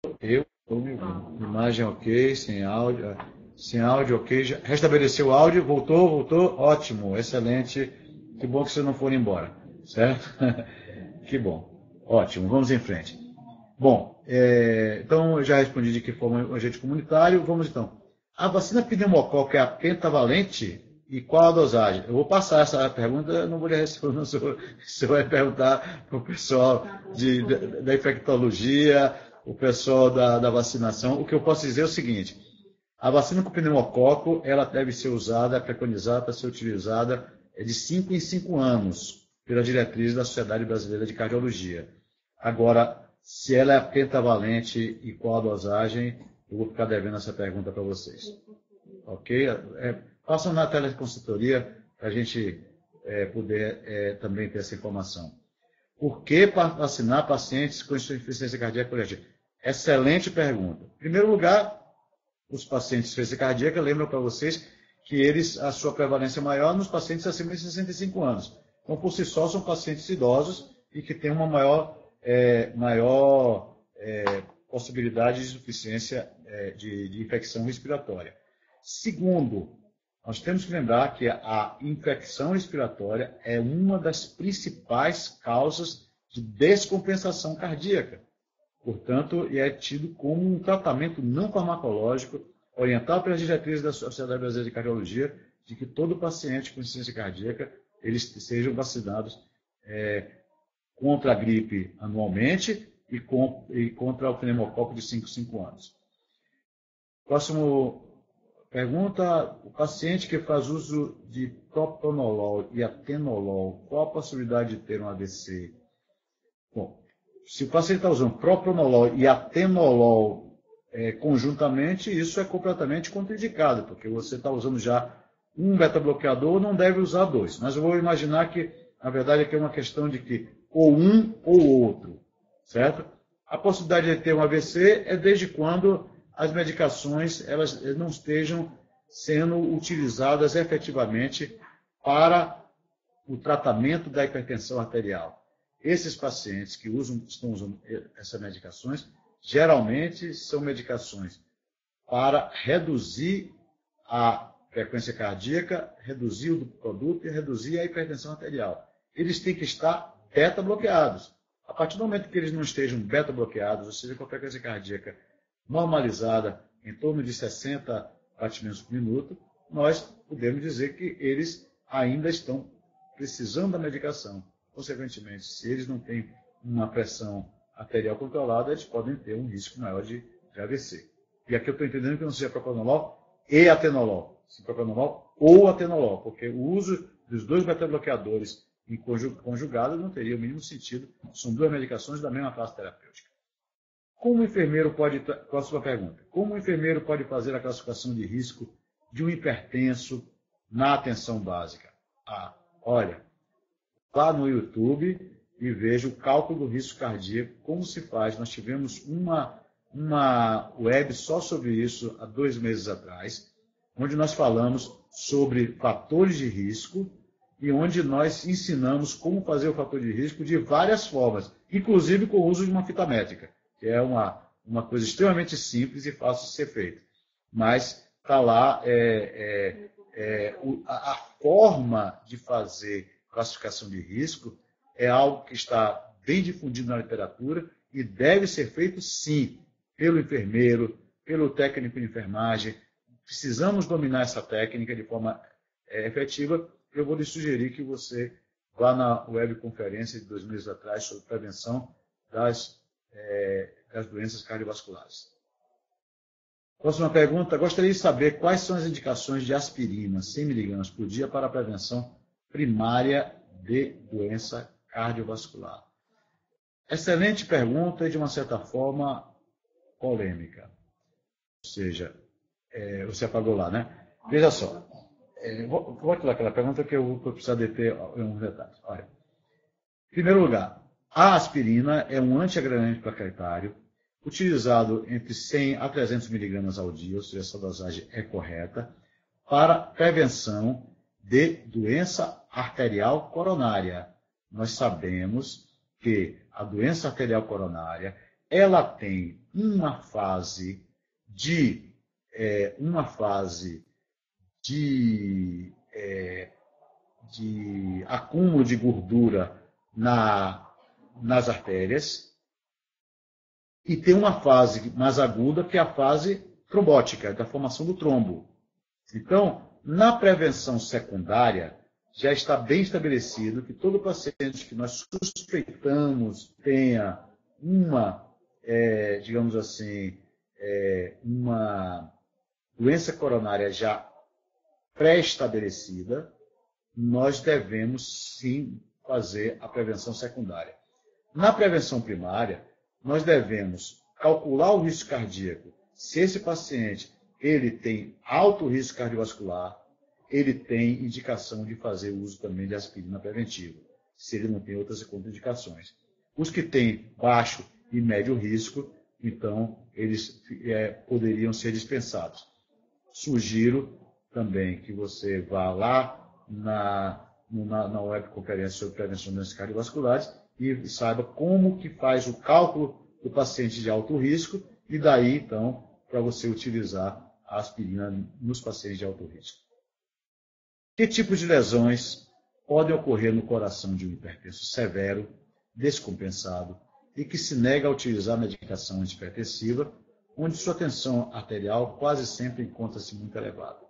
Eu estou me ouvindo. Imagem ok, sem áudio. Sem áudio ok. Já restabeleceu o áudio, voltou. Ótimo, excelente. Que bom que vocês não foram embora. Certo? Que bom. Ótimo, vamos em frente. Bom, então eu já respondi de que forma o agente comunitário. Vamos então. A vacina pneumococo é a pentavalente? E qual a dosagem? Eu vou passar essa pergunta, não vou lhe responder, você vai perguntar para o pessoal da infectologia, o pessoal da vacinação. O que eu posso dizer é o seguinte: a vacina com pneumococo, ela deve ser usada, é preconizada para ser utilizada de 5 em 5 anos, pela diretriz da Sociedade Brasileira de Cardiologia. Agora, se ela é pentavalente e qual a dosagem, eu vou ficar devendo essa pergunta para vocês. Ok? Passam na teleconsultoria para a gente poder também ter essa informação. Por que vacinar pacientes com insuficiência cardíaca congênita? Excelente pergunta. Em primeiro lugar, os pacientes de insuficiência cardíaca, lembram para vocês que a sua prevalência é maior nos pacientes acima de 65 anos. Então, por si só, são pacientes idosos e que têm uma maior possibilidade de insuficiência de infecção respiratória. Segundo, nós temos que lembrar que a infecção respiratória é uma das principais causas de descompensação cardíaca. Portanto, é tido como um tratamento não farmacológico, orientado pelas diretrizes da Sociedade Brasileira de Cardiologia, de que todo paciente com insuficiência cardíaca eles sejam vacinados contra a gripe anualmente e contra o pneumococo de 5 em 5 anos. Próximo pergunta: o paciente que faz uso de propranolol e atenolol, qual a possibilidade de ter um AVC? Bom, se o paciente está usando propranolol e atenolol conjuntamente, isso é completamente contraindicado, porque você está usando já um beta-bloqueador, não deve usar dois. Mas eu vou imaginar que, na verdade, aqui é uma questão de que ou um ou outro, certo? A possibilidade de ter um AVC é desde quando as medicações elas não estejam sendo utilizadas efetivamente para o tratamento da hipertensão arterial. Esses pacientes que estão usando essas medicações, geralmente são medicações para reduzir a frequência cardíaca, reduzir o produto e reduzir a hipertensão arterial. Eles têm que estar beta-bloqueados. A partir do momento que eles não estejam beta-bloqueados, ou seja, com a frequência cardíaca normalizada em torno de 60 batimentos por minuto, nós podemos dizer que eles ainda estão precisando da medicação. Consequentemente, se eles não têm uma pressão arterial controlada, eles podem ter um risco maior de AVC. E aqui eu estou entendendo que não seja propranolol e atenolol, se propranolol ou atenolol, porque o uso dos dois beta-bloqueadores em conjugado não teria o mínimo sentido. São duas medicações da mesma classe terapêutica. Como o enfermeiro pode... Próxima pergunta. Como o enfermeiro pode fazer a classificação de risco de um hipertenso na atenção básica? Olha, vá no YouTube e veja o cálculo do risco cardíaco, como se faz. Nós tivemos uma web só sobre isso há 2 meses atrás, onde nós falamos sobre fatores de risco e onde nós ensinamos como fazer o fator de risco de várias formas, inclusive com o uso de uma fita métrica, que é uma coisa extremamente simples e fácil de ser feita. Mas está lá a forma de fazer classificação de risco é algo que está bem difundido na literatura e deve ser feito, sim, pelo enfermeiro, pelo técnico de enfermagem. Precisamos dominar essa técnica de forma efetiva. Eu vou lhe sugerir que você vá na webconferência de 2 meses atrás sobre prevenção das doenças cardiovasculares. Próxima pergunta. Gostaria de saber quais são as indicações de aspirina 100 mg por dia para a prevenção primária de doença cardiovascular. Excelente pergunta e, de uma certa forma, polêmica. Ou seja, você apagou lá, né? Veja só. Vou tirar aquela pergunta que eu vou precisar deter uns detalhes. Olha, em primeiro lugar, a aspirina é um antiagregante plaquetário utilizado entre 100 a 300 mg ao dia, ou seja, essa dosagem é correta, para prevenção de doença arterial coronária. Nós sabemos que a doença arterial coronária ela tem uma fase de acúmulo de gordura nas artérias, e tem uma fase mais aguda, que é a fase trombótica, da formação do trombo. Então, na prevenção secundária, já está bem estabelecido que todo paciente que nós suspeitamos tenha digamos assim, uma doença coronária já pré-estabelecida, nós devemos sim fazer a prevenção secundária. Na prevenção primária, nós devemos calcular o risco cardíaco. Se esse paciente ele tem alto risco cardiovascular, ele tem indicação de fazer uso também de aspirina preventiva, se ele não tem outras contraindicações. Os que têm baixo e médio risco, então, eles poderiam ser dispensados. Sugiro também que você vá lá na webconferência sobre prevenção de doenças cardiovasculares e saiba como que faz o cálculo do paciente de alto risco e daí, então, para você utilizar a aspirina nos pacientes de alto risco. Que tipos de lesões podem ocorrer no coração de um hipertenso severo, descompensado e que se nega a utilizar a medicação antihipertensiva, onde sua tensão arterial quase sempre encontra-se muito elevada?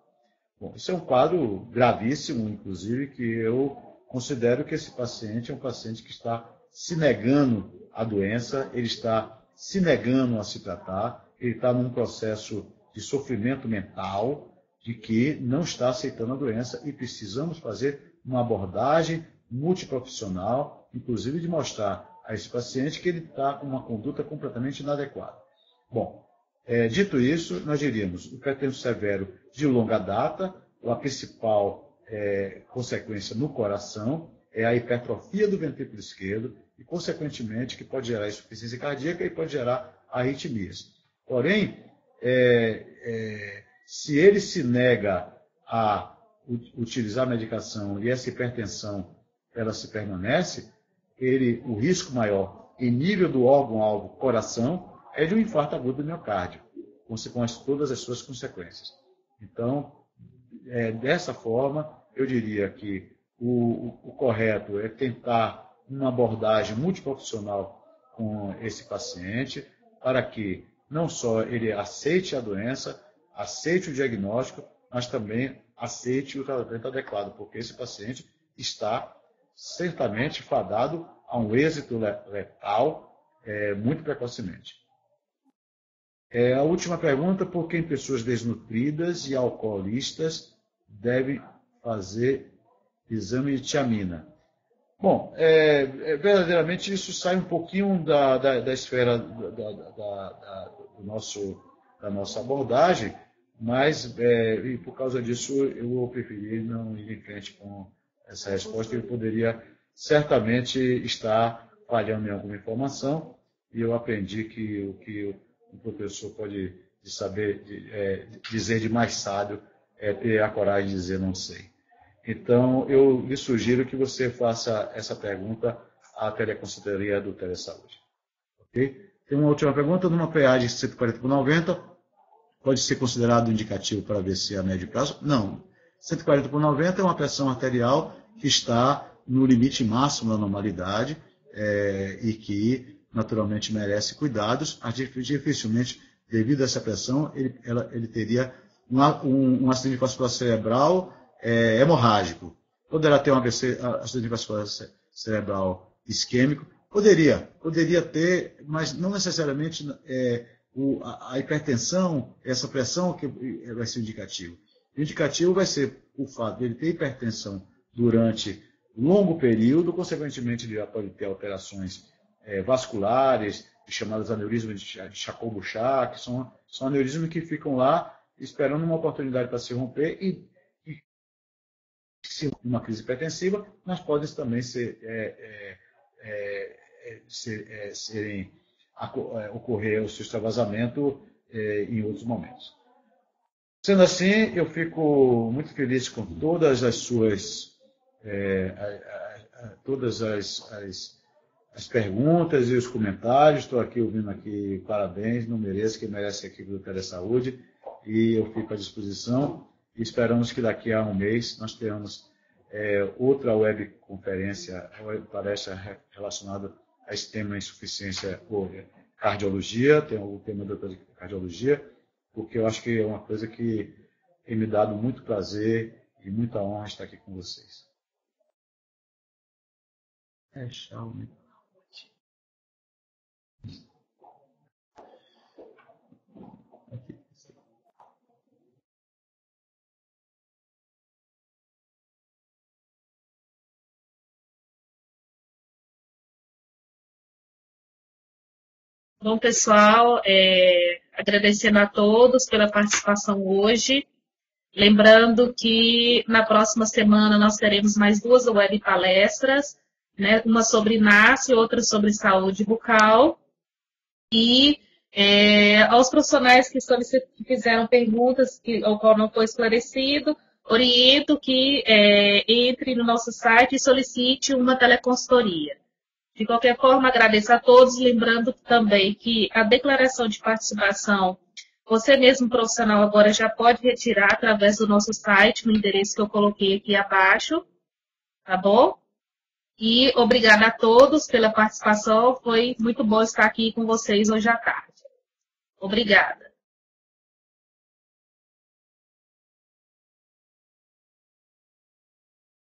Bom, isso é um quadro gravíssimo, inclusive, que eu considero que esse paciente é um paciente que está se negando à doença, ele está se negando a se tratar, ele está num processo de sofrimento mental, de que não está aceitando a doença e precisamos fazer uma abordagem multiprofissional, inclusive de mostrar a esse paciente que ele está com uma conduta completamente inadequada. Bom, dito isso, nós diríamos o hipertenso severo de longa data, a principal consequência no coração é a hipertrofia do ventrículo esquerdo e, consequentemente, que pode gerar insuficiência cardíaca e pode gerar arritmias. Porém, se ele se nega a utilizar a medicação e essa hipertensão ela se permanece, o risco maior em nível do órgão-alvo coração é de um infarto agudo do miocárdio, com todas as suas consequências. Então, dessa forma, eu diria que o correto é tentar uma abordagem multiprofissional com esse paciente, para que não só ele aceite a doença, aceite o diagnóstico, mas também aceite o tratamento adequado, porque esse paciente está certamente fadado a um êxito letal muito precocemente. A última pergunta: por que pessoas desnutridas e alcoolistas devem fazer exame de tiamina? Bom, verdadeiramente isso sai um pouquinho da esfera da nossa abordagem, mas e por causa disso eu preferi não ir em frente com essa resposta. Eu poderia certamente estar falhando em alguma informação, e eu aprendi que o que o professor pode dizer de mais sábio é ter a coragem de dizer não sei. Então, eu lhe sugiro que você faça essa pergunta à teleconsultoria do Telesaúde. Okay? Tem uma última pergunta: numa PA de 140/90, pode ser considerado indicativo para AVC a médio prazo? Não. 140/90 é uma pressão arterial que está no limite máximo da normalidade e que naturalmente merece cuidados. Dificilmente, devido a essa pressão, ele teria um acidente vascular cerebral hemorrágico. Poderá ter um acidente vascular cerebral isquêmico? Poderia ter, mas não necessariamente a hipertensão, essa pressão que vai ser o indicativo. O indicativo vai ser o fato de ele ter hipertensão durante longo período, consequentemente ele já pode ter alterações vasculares, chamadas aneurismas de Charcot-Bouchard, que são aneurismas que ficam lá esperando uma oportunidade para se romper e se uma crise hipertensiva, mas podem também ocorrer o seu extravasamento em outros momentos. Sendo assim, eu fico muito feliz com todas as suas as perguntas e os comentários. Estou aqui ouvindo aqui, parabéns, não mereço, quem merece aqui do Telesaúde, e eu fico à disposição. E esperamos que daqui a um mês nós tenhamos outra webconferência, palestra relacionada a esse tema insuficiência por cardiologia, tem o tema da cardiologia, porque eu acho que é uma coisa que tem me dado muito prazer e muita honra estar aqui com vocês. Tchau. Bom, pessoal, agradecendo a todos pela participação hoje. Lembrando que na próxima semana nós teremos mais 2 web palestras, né? Uma sobre NASH e outra sobre saúde bucal. E aos profissionais que fizeram perguntas ao qual não foi esclarecido, oriento que entre no nosso site e solicite uma teleconsultoria. De qualquer forma, agradeço a todos, lembrando também que a declaração de participação, você mesmo profissional agora já pode retirar através do nosso site, no endereço que eu coloquei aqui abaixo, tá bom? E obrigada a todos pela participação, foi muito bom estar aqui com vocês hoje à tarde. Obrigada.